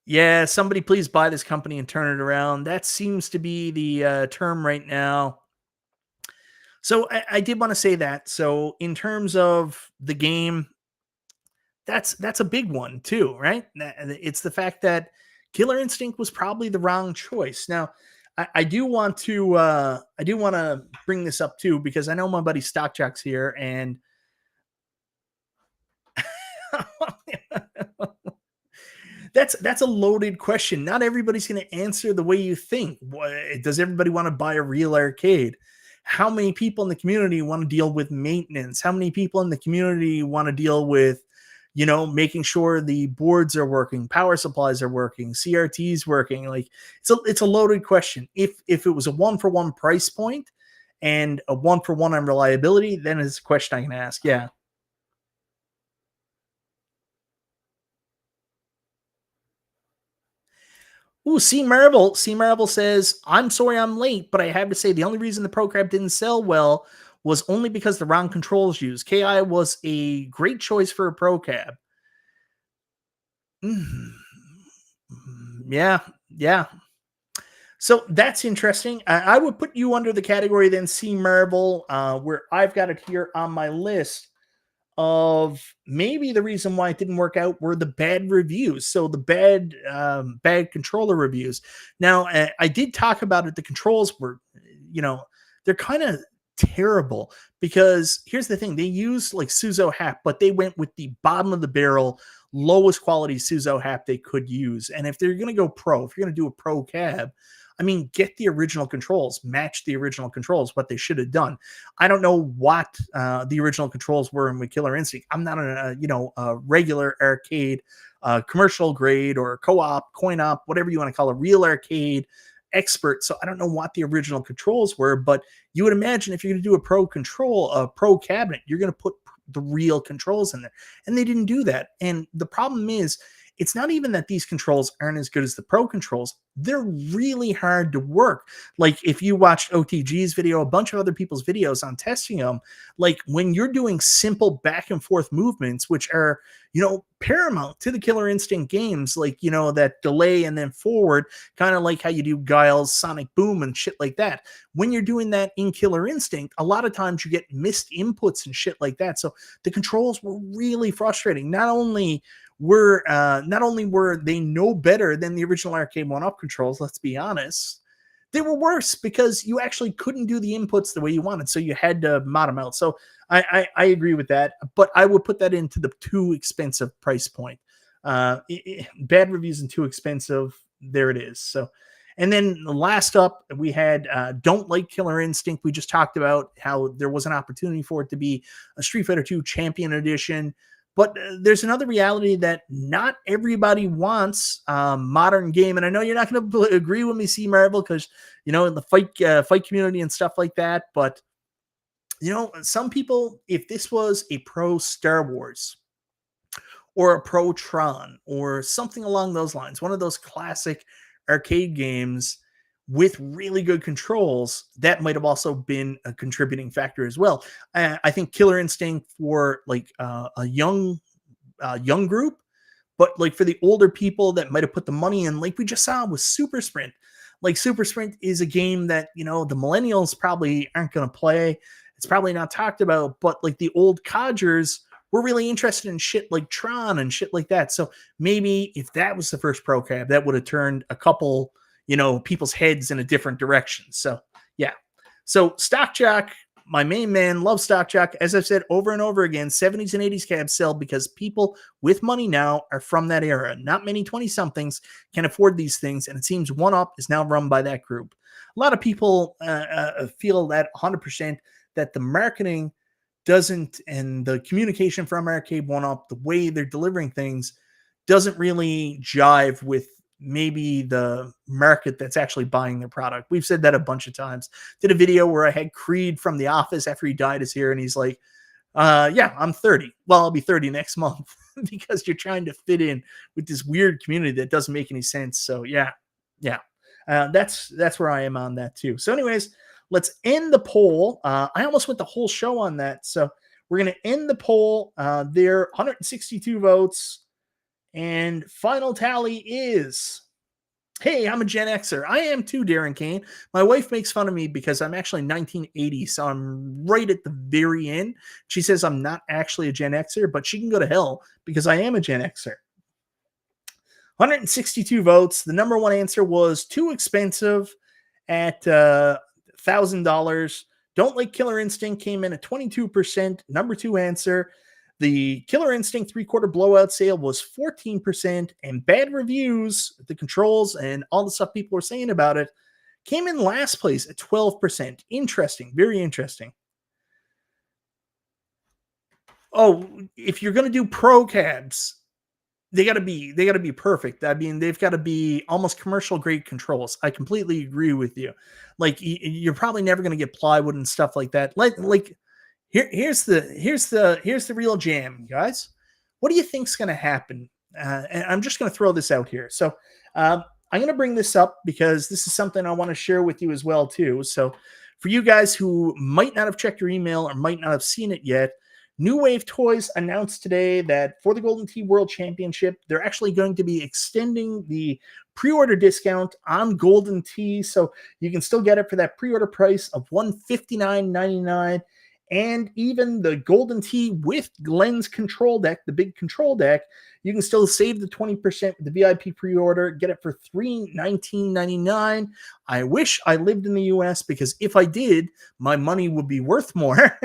Yeah, somebody please buy this company and turn it around. That seems to be the term right now. So I did want to say that. So in terms of the game, that's a big one too, right? It's the fact that Killer Instinct was probably the wrong choice. Now, I do want to bring this up too because I know my buddy Stockjock's here, and that's a loaded question. Not everybody's going to answer the way you think. Does everybody want to buy a real arcade? How many people in the community want to deal with maintenance? How many people in the community want to deal with, making sure the boards are working, power supplies are working, CRTs working? Like, it's a loaded question. If it was a 1-for-1 price point and a 1-for-1 on reliability, then it's a question I can ask. Yeah. Ooh, C Marvel says, I'm sorry I'm late, but I have to say the only reason the Pro Crab didn't sell well was only because the wrong controls used. KI was a great choice for a Pro Cab. Mm. Yeah, yeah. So that's interesting. I would put you under the category then, C Marvel, where I've got it here on my list of maybe the reason why it didn't work out were the bad reviews. So the bad controller reviews. Now, I did talk about it. The controls were, they're kind of terrible because here's the thing. They used like Suzo Hap, but they went with the bottom of the barrel, lowest quality Suzo Hap they could use. And if they're going to go pro, if you're going to do a pro cab, I mean, get the original controls, match the original controls, what they should have done. I don't know what the original controls were in Killer Instinct. I'm not a regular arcade commercial grade or co-op, coin-op, whatever you want to call it, real arcade expert. So I don't know what the original controls were, but you would imagine if you're going to do a pro cabinet, you're going to put the real controls in there. And they didn't do that. And the problem is, it's not even that these controls aren't as good as the pro controls. They're really hard to work. Like if you watched OTG's video, a bunch of other people's videos on testing them, like when you're doing simple back and forth movements, which are, paramount to the Killer Instinct games, like, that delay and then forward, kind of like how you do Guile's Sonic Boom and shit like that. When you're doing that in Killer Instinct, a lot of times you get missed inputs and shit like that. So the controls were really frustrating. Not only were they no better than the original Arcade1Up controls, let's be honest, they were worse because you actually couldn't do the inputs the way you wanted, so you had to mod them out. So I agree with that, but I would put that into the too expensive price point. Bad reviews and too expensive, there it is. So, and then last up, we had Don't Like Killer Instinct. We just talked about how there was an opportunity for it to be a Street Fighter 2 Champion Edition. But there's another reality that not everybody wants modern game. And I know you're not going to agree with me, C. Marvel, because, in the fight community and stuff like that. But, some people, if this was a pro Star Wars or a pro Tron or something along those lines, one of those classic arcade games with really good controls, that might have also been a contributing factor as well. I think Killer Instinct for like a young group, but like for the older people that might have put the money in, like we just saw with Super Sprint. Like Super Sprint is a game that, the millennials probably aren't going to play. It's probably not talked about, but like the old codgers were really interested in shit like Tron and shit like that. So maybe if that was the first pro cab, that would have turned a couple people's heads in a different direction. So, yeah. So, Stock Jock, my main man, love Stock Jock. As I've said over and over again, 70s and 80s cabs sell because people with money now are from that era. Not many 20-somethings can afford these things, and it seems 1UP is now run by that group. A lot of people feel that 100% that the marketing doesn't, and the communication from Arcade1Up, the way they're delivering things, doesn't really jive with maybe the market that's actually buying their product. We've said that a bunch of times. Did a video where I had Creed from The Office after he died is here, and he's like, yeah, I'm 30. Well, I'll be 30 next month because you're trying to fit in with this weird community that doesn't make any sense. So yeah. That's where I am on that too. So anyways, let's end the poll. I almost went the whole show on that. So we're going to end the poll. There 162 votes. And final tally is, hey, I'm a Gen Xer. I am too, Darren Kane. My wife makes fun of me because I'm actually 1980, so I'm right at the very end. She says I'm not actually a Gen Xer, but she can go to hell because I am a Gen Xer. 162 votes. The number one answer was too expensive at $1,000. Don't Like Killer Instinct came in at 22%. Number two answer. The Killer Instinct 3/4 blowout sale was 14%, and bad reviews, the controls, and all the stuff people were saying about it came in last place at 12%. Interesting. Very interesting. Oh, if you're going to do pro cabs, they got to be perfect. I mean, they've got to be almost commercial grade controls. I completely agree with you. Like you're probably never going to get plywood and stuff like that. Like here's the real jam, guys. What do you think's going to happen? And I'm just going to throw this out here. So I'm going to bring this up because this is something I want to share with you as well too. So for you guys who might not have checked your email or might not have seen it yet, New Wave Toys announced today that for the Golden Tee World Championship, they're actually going to be extending the pre-order discount on Golden Tee. So you can still get it for that pre-order price of $159.99. And even the Golden Tee with Glenn's control deck, the big control deck, you can still save the 20% with the VIP pre-order, get it for $319.99. I wish I lived in the US because if I did, my money would be worth more.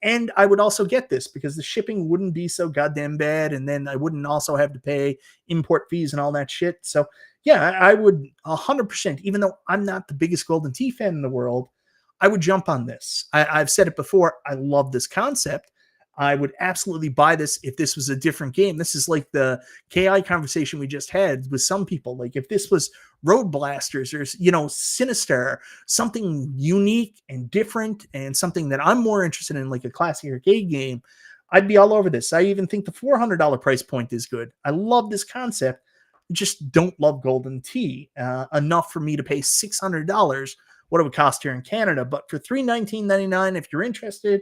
And I would also get this because the shipping wouldn't be so goddamn bad. And then I wouldn't also have to pay import fees and all that shit. So yeah, I would 100%, even though I'm not the biggest Golden Tee fan in the world, I would jump on this. I've said it before. I love this concept. I would absolutely buy this if this was a different game. This is like the KI conversation we just had with some people. Like if this was Road Blasters or, Sinister, something unique and different and something that I'm more interested in, like a classic arcade game, I'd be all over this. I even think the $400 price point is good. I love this concept. Just don't love Golden Tee enough for me to pay $600 what it would cost here in Canada. But for $319.99, if you're interested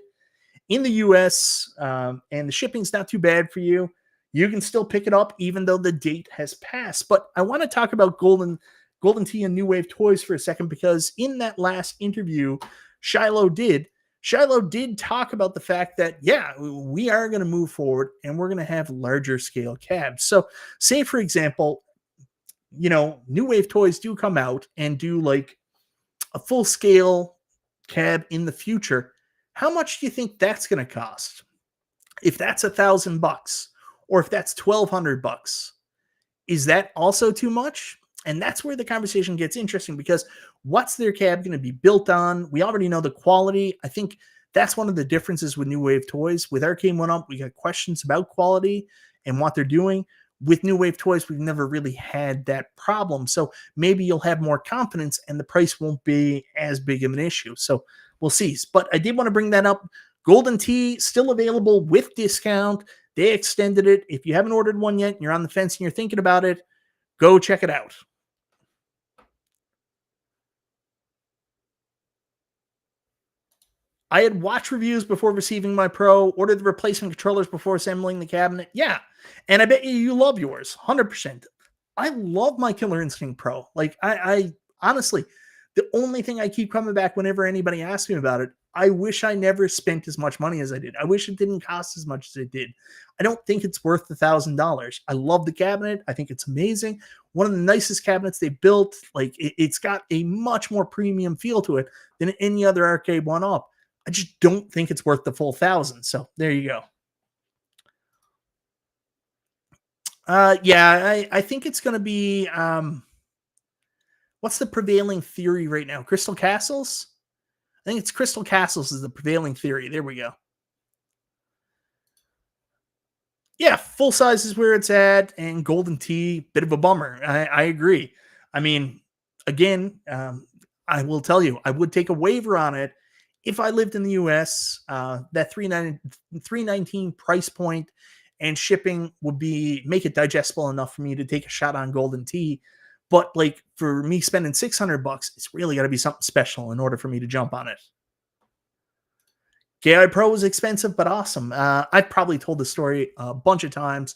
in the US, and the shipping's not too bad for you, you can still pick it up even though the date has passed. But I want to talk about Golden Tee and New Wave Toys for a second, because in that last interview Shiloh did talk about the fact that, yeah, we are going to move forward and we're going to have larger scale cabs. So say, for example, New Wave Toys do come out and do like a full scale cab in the future. How much do you think that's going to cost? If that's $1,000 or if that's $1,200, is that also too much? And that's where the conversation gets interesting, because what's their cab going to be built on? We already know the quality. I think that's one of the differences with New Wave Toys. With Arcade1Up, we got questions about quality and what they're doing. With New Wave Toys, we've never really had that problem. So maybe you'll have more confidence and the price won't be as big of an issue. So we'll see. But I did want to bring that up. Golden Tee still available with discount. They extended it. If you haven't ordered one yet and you're on the fence and you're thinking about it, go check it out. I had watched reviews before receiving my Pro, ordered the replacement controllers before assembling the cabinet. Yeah. And I bet you love yours, 100%. I love my Killer Instinct Pro. Like, I honestly, the only thing I keep coming back whenever anybody asks me about it, I wish I never spent as much money as I did. I wish it didn't cost as much as it did. I don't think it's worth $1,000. I love the cabinet. I think it's amazing. One of the nicest cabinets they built. Like, it's got a much more premium feel to it than any other Arcade1Up. I just don't think it's worth the full 1,000. So there you go. Yeah, I think it's going to be, what's the prevailing theory right now? Crystal Castles? I think it's Crystal Castles is the prevailing theory. There we go. Yeah, full size is where it's at, and Golden Tee, bit of a bummer. I agree. I mean, again, I will tell you, I would take a waiver on it if I lived in the US. That $319 price point and shipping would make it digestible enough for me to take a shot on Golden Tee. But like for me spending $600, it's really got to be something special in order for me to jump on it. KI Pro was expensive, but awesome. I've probably told the story a bunch of times.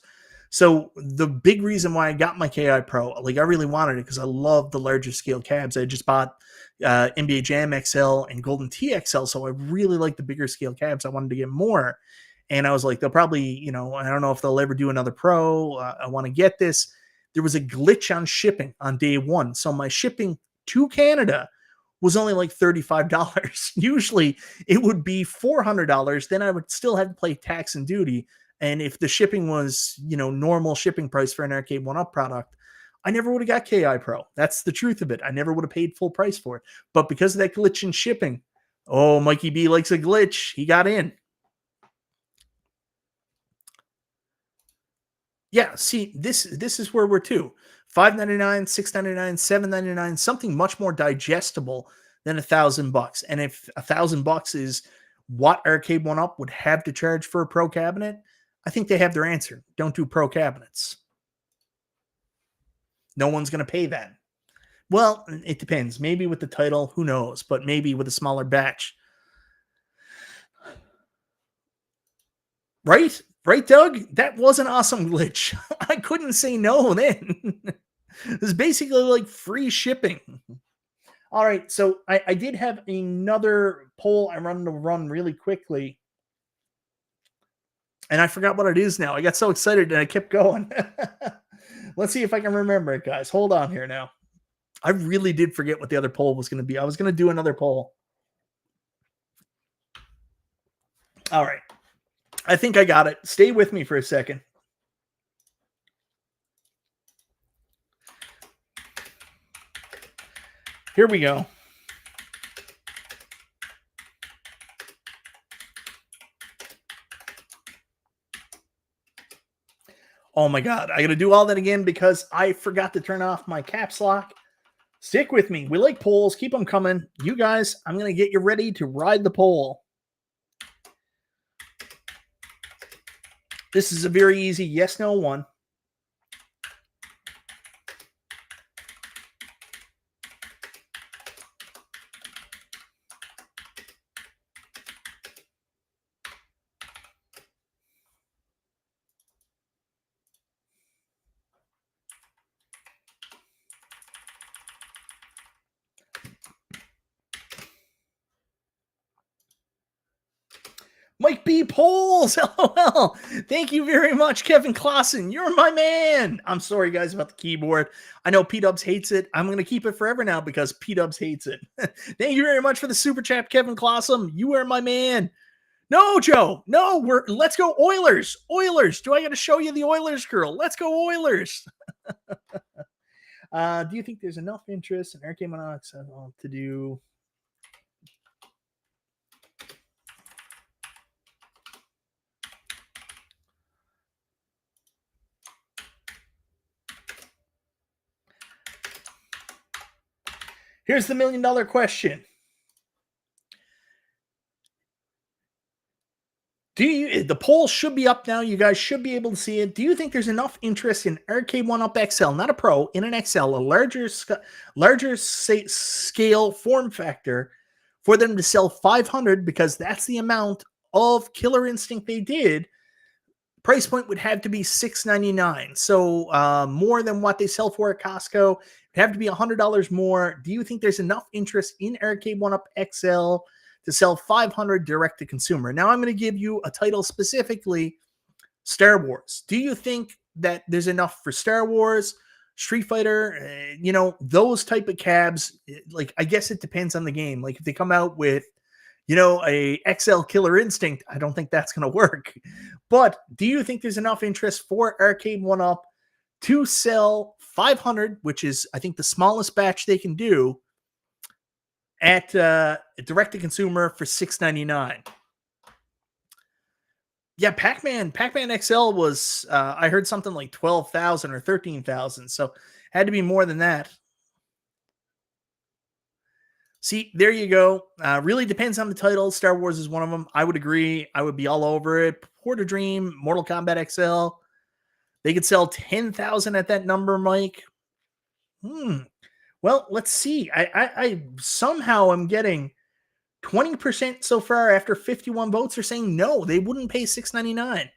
So the big reason why I got my KI Pro, like I really wanted it because I love the larger scale cabs. I just bought NBA Jam XL and Golden Tee XL, so I really like the bigger scale cabs. I wanted to get more. And I was like, they'll probably, I don't know if they'll ever do another Pro. I want to get this. There was a glitch on shipping on day one. So my shipping to Canada was only like $35. Usually it would be $400. Then I would still have to pay tax and duty. And if the shipping was, normal shipping price for an Arcade1Up product, I never would have got KI Pro. That's the truth of it. I never would have paid full price for it. But because of that glitch in shipping, oh, Mikey B likes a glitch. He got in. Yeah, see, this is where we're to. $599, $699, $799, something much more digestible than $1,000. And if $1,000 is what Arcade1Up would have to charge for a Pro cabinet, I think they have their answer. Don't do Pro cabinets. No one's going to pay that. Well, it depends. Maybe with the title, who knows? But maybe with a smaller batch. Right? Right, Doug? That was an awesome glitch. I couldn't say no then. It was basically like free shipping. All right, so I did have another poll I wanted to run really quickly. And I forgot what it is now. I got so excited and I kept going. Let's see if I can remember it, guys. Hold on here now. I really did forget what the other poll was going to be. I was going to do another poll. All right. I think I got it. Stay with me for a second. Here we go. Oh my God. I got to do all that again because I forgot to turn off my caps lock. Stick with me. We like polls. Keep them coming. You guys, I'm going to get you ready to ride the poll. This is a very easy yes, no one. Mike B. Polls. LOL. Thank you very much, Kevin Clausen. You're my man. I'm sorry, guys, about the keyboard. I know P-Dubs hates it. I'm going to keep it forever now because P-Dubs hates it. Thank you very much for the super chat, Kevin Clausen. You are my man. No, Joe. No, let's go Oilers. Oilers. Do I got to show you the Oilers girl? Let's go Oilers. Do you think there's enough interest in Arcade1Up to do... Here's the $1 million question. The poll should be up now. You guys should be able to see it. Do you think there's enough interest in Arcade1Up XL, not a Pro, in an XL, a larger scale form factor, for them to sell 500 because that's the amount of Killer Instinct they did? Price point would have to be $699. So more than what they sell for at Costco. It'd have to be $100 more. Do you think there's enough interest in Arcade1Up XL to sell 500 direct to consumer? Now I'm going to give you a title specifically, Star Wars. Do you think that there's enough for Star Wars, Street Fighter, those type of cabs? Like, I guess it depends on the game. Like if they come out with, a XL Killer Instinct, I don't think that's going to work. But do you think there's enough interest for Arcade1Up to sell 500, which is, I think, the smallest batch they can do, at direct to consumer for $699? Yeah, Pac-Man XL was, I heard something like 12,000 or 13,000, so had to be more than that. See, there you go. Really depends on the title. Star Wars is one of them. I would agree. I would be all over it. Porter Dream, Mortal Kombat XL. They could sell 10,000 at that number, Mike. Well, let's see. I somehow am getting 20% so far after 51 votes are saying no, they wouldn't pay $699.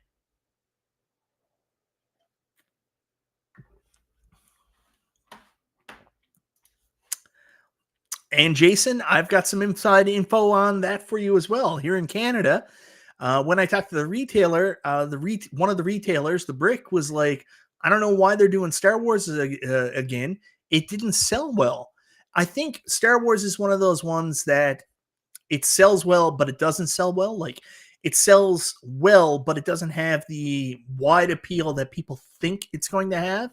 And Jason, I've got some inside info on that for you as well. Here in Canada, when I talked to the retailer, one of the retailers, the Brick, was like, I don't know why they're doing Star Wars again. It didn't sell well. I think Star Wars is one of those ones that it sells well, but it doesn't sell well. Like, it sells well, but it doesn't have the wide appeal that people think it's going to have.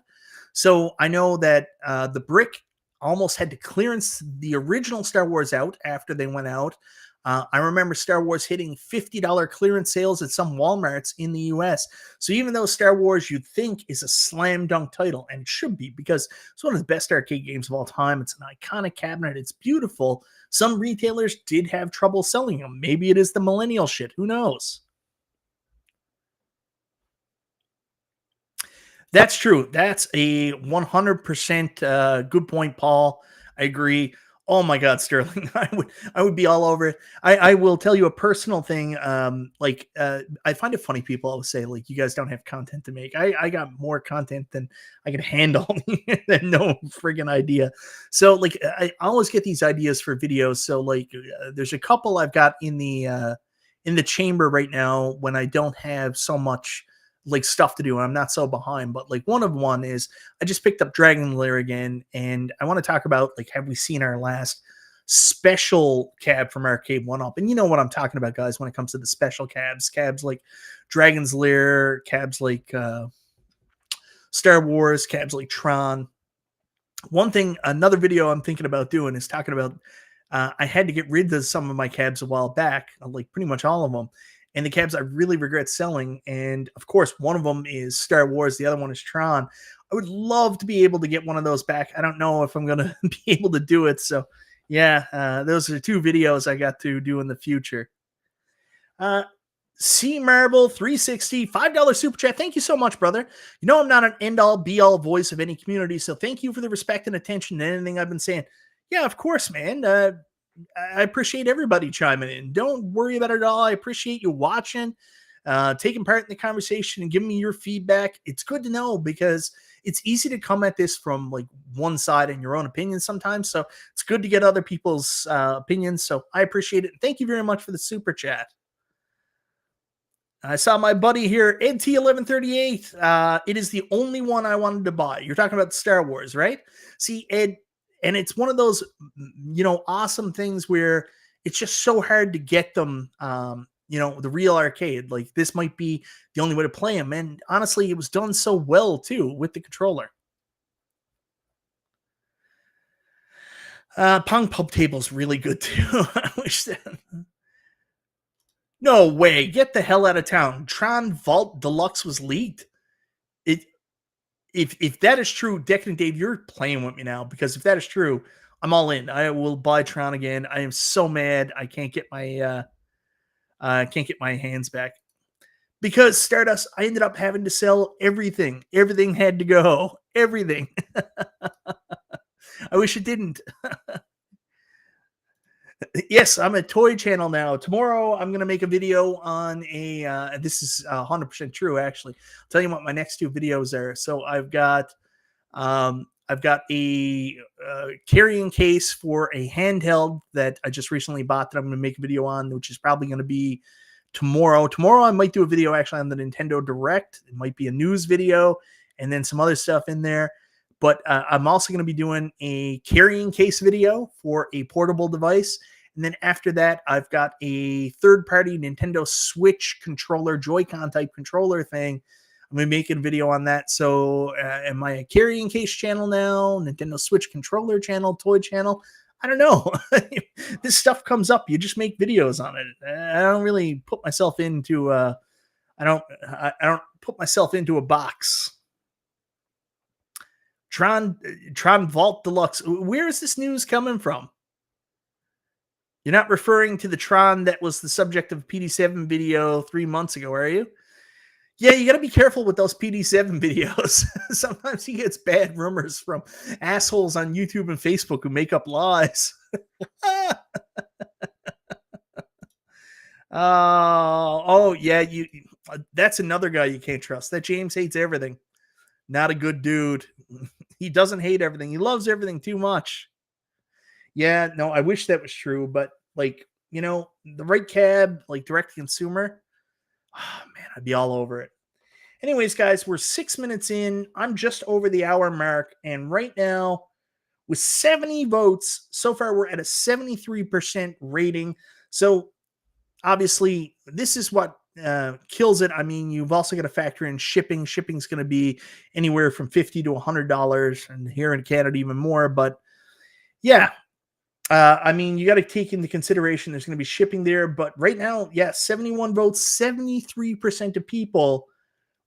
So I know that the Brick almost had to clearance the original Star Wars out after they went out. I remember Star Wars hitting $50 clearance sales at some Walmarts in the US. So even though Star Wars you'd think is a slam dunk title, and it should be because it's one of the best arcade games of all time, it's an iconic cabinet, it's beautiful, some retailers did have trouble selling them. Maybe it is the millennial shit. Who knows? That's true. That's a 100% good point, Paul. I agree. Oh my God, Sterling, I would be all over it. I will tell you a personal thing. I find it funny people always say, like, you guys don't have content to make. I got more content than I can handle. No friggin' idea. So like, I always get these ideas for videos. So like, there's a couple I've got in the chamber right now when I don't have so much like stuff to do and I'm not so behind. But like one is I just picked up Dragon Lair again, and I want to talk about, like, have we seen our last special cab from Arcade1Up? And you know what I'm talking about, guys, when it comes to the special cabs like Dragon's Lair, cabs like Star Wars, cabs like Tron. Another video I'm thinking about doing is talking about I had to get rid of some of my cabs a while back, like pretty much all of them. and the cabs I really regret selling. And of course, one of them is Star Wars, the other one is Tron. I would love to be able to get one of those back. I don't know if I'm going to be able to do it. So, yeah, those are two videos I got to do in the future. C Marble 360 $5 super chat. Thank you so much, brother. You know I'm not an end all be all voice of any community, so thank you for the respect and attention to anything I've been saying. Yeah, of course, man. I appreciate everybody chiming in. Don't worry about it at all. I appreciate you watching, taking part in the conversation, and giving me your feedback. It's good to know because it's easy to come at this from like one side and your own opinion sometimes. So it's good to get other people's opinions. So I appreciate it. Thank you very much for the super chat. I saw my buddy here, EdT1138. It is the only one I wanted to buy. You're talking about Star Wars, right? See, Ed, and it's one of those, awesome things where it's just so hard to get them, the real arcade. Like, this might be the only way to play them. And honestly, it was done so well, too, with the controller. Pong Pub Table's really good, too. I wish that... No way. Get the hell out of town. Tron Vault Deluxe was leaked. If that is true, Decadent Dave, you're playing with me now, because if that is true, I'm all in. I will buy Tron again. I am so mad I can't get my hands back. Because Stardust, I ended up having to sell everything. Everything had to go. Everything. I wish it didn't. Yes, I'm a toy channel now. Tomorrow, I'm going to make a video on this is 100% true, actually. I'll tell you what my next two videos are. So I've got a carrying case for a handheld that I just recently bought that I'm going to make a video on, which is probably going to be tomorrow. Tomorrow, I might do a video actually on the Nintendo Direct. It might be a news video and then some other stuff in there. But I'm also going to be doing a carrying case video for a portable device. And then after that, I've got a third-party Nintendo Switch controller, Joy-Con type controller thing. I'm going to be making a video on that. So am I a carrying case channel now? Nintendo Switch controller channel, toy channel? I don't know. This stuff comes up. You just make videos on it. I don't really put myself into I don't put myself into a box. Tron Vault Deluxe. Where is this news coming from? You're not referring to the Tron that was the subject of a PD7 video 3 months ago, are you? Yeah, you got to be careful with those PD7 videos. Sometimes he gets bad rumors from assholes on YouTube and Facebook who make up lies. Yeah, that's another guy you can't trust. That James hates everything. Not a good dude. He doesn't hate everything. He loves everything too much. Yeah, no, I wish that was true, but the right cab, like direct to consumer, oh man, I'd be all over it. Anyways, guys, we're 6 minutes in. I'm just over the hour mark, and right now, with 70 votes, so far we're at a 73% rating. So obviously, this is what kills it. I mean, you've also got to factor in shipping. Shipping's going to be anywhere from $50 to $100, and here in Canada even more. But yeah, I mean, you got to take into consideration there's going to be shipping there. But right now, yeah, 71 votes, 73% of people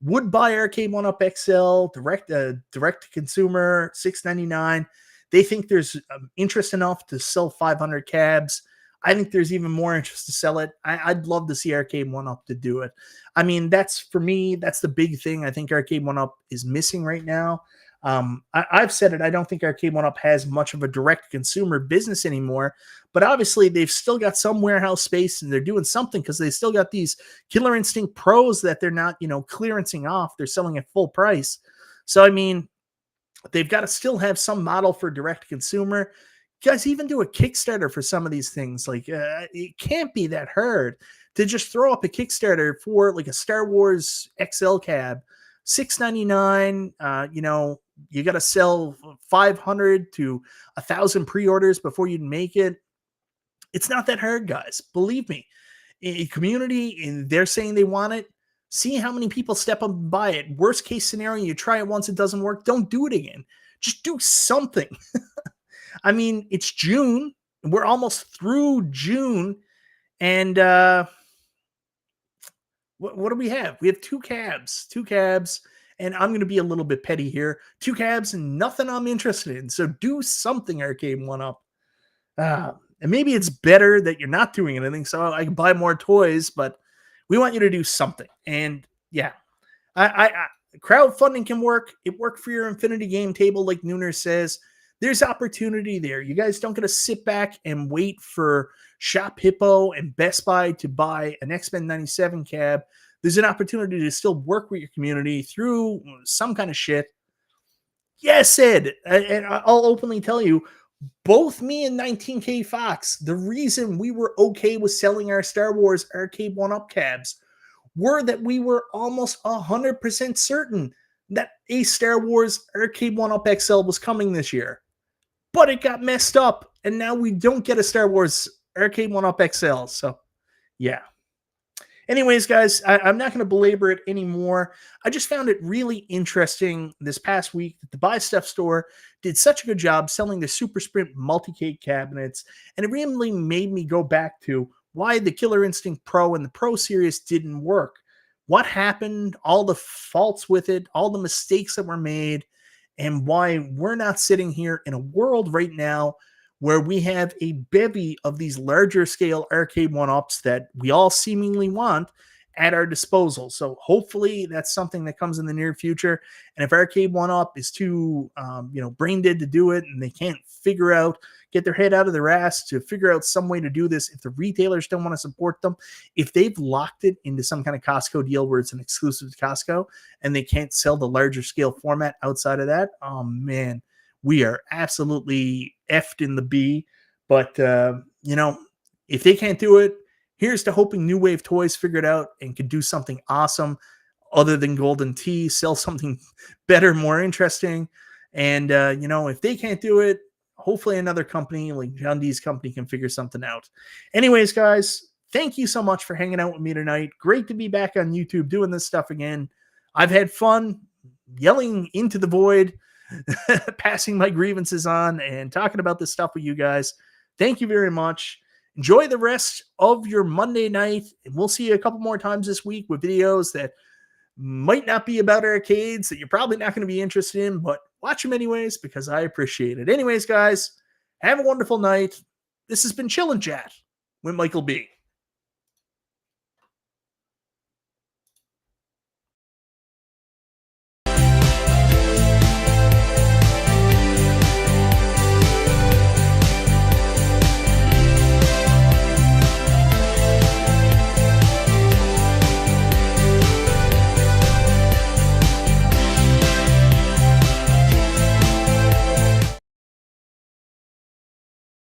would buy Arcade1Up XL direct to consumer, $699. They think there's interest enough to sell 500 cabs. I think there's even more interest to sell it. I'd love to see Arcade1Up to do it. I mean, for me, that's the big thing I think Arcade1Up is missing right now. I've said it. I don't think Arcade1Up has much of a direct consumer business anymore, but obviously they've still got some warehouse space and they're doing something because they still got these Killer Instinct Pros that they're not, clearancing off. They're selling at full price. So, I mean, they've got to still have some model for direct consumer. Guys, even do a Kickstarter for some of these things. It can't be that hard to just throw up a Kickstarter for like a Star Wars XL cab, $699. You got to sell 500 to 1,000 pre-orders before you make it. It's not that hard, guys. Believe me. A community, and they're saying they want it. See how many people step up and buy it. Worst case scenario, you try it once, it doesn't work. Don't do it again. Just do something. I mean, it's June. We're almost through June. And What do we have? We have two cabs, and I'm going to be a little bit petty here. Two cabs and nothing I'm interested in. So do something, Arcade1Up. And maybe it's better that you're not doing anything, so I can buy more toys. But we want you to do something. And yeah, I crowdfunding can work. It worked for your Infinity game table, like Nooner says. There's opportunity there. You guys don't get to sit back and wait for Shop Hippo and Best Buy to buy an X-Men 97 cab. There's an opportunity to still work with your community through some kind of shit. Yes, Ed, and I'll openly tell you, both me and 19K Fox, the reason we were okay with selling our Star Wars Arcade1Up cabs were that we were almost 100% certain that a Star Wars Arcade1Up XL was coming this year. But it got messed up, and now we don't get a Star Wars Arcade1Up XL. So, yeah. Anyways, guys, I'm not going to belabor it anymore. I just found it really interesting this past week that the Buy Stuff store did such a good job selling the Super Sprint multi-cake cabinets, and it really made me go back to why the Killer Instinct Pro and the Pro Series didn't work. What happened, all the faults with it, all the mistakes that were made, and why we're not sitting here in a world right now where we have a bevy of these larger scale Arcade1Ups that we all seemingly want at our disposal. So hopefully that's something that comes in the near future. And if Arcade1Up is too, brain dead to do it, and they can't get their head out of their ass to figure out some way to do this, if the retailers don't want to support them, if they've locked it into some kind of Costco deal where it's an exclusive to Costco and they can't sell the larger scale format outside of that, oh man, we are absolutely effed in the B. But, if they can't do it, here's to hoping New Wave Toys figure it out and can do something awesome other than Golden Tee, sell something better, more interesting. And, if they can't do it, hopefully another company like John D's company can figure something out. Anyways, guys, thank you so much for hanging out with me tonight. Great to be back on YouTube doing this stuff again. I've had fun yelling into the void, passing my grievances on and talking about this stuff with you guys. Thank you very much. Enjoy the rest of your Monday night, and we'll see you a couple more times this week with videos that might not be about arcades that you're probably not going to be interested in, but watch them anyways because I appreciate it. Anyways, guys, have a wonderful night. This has been Chill and Chat with Michael B.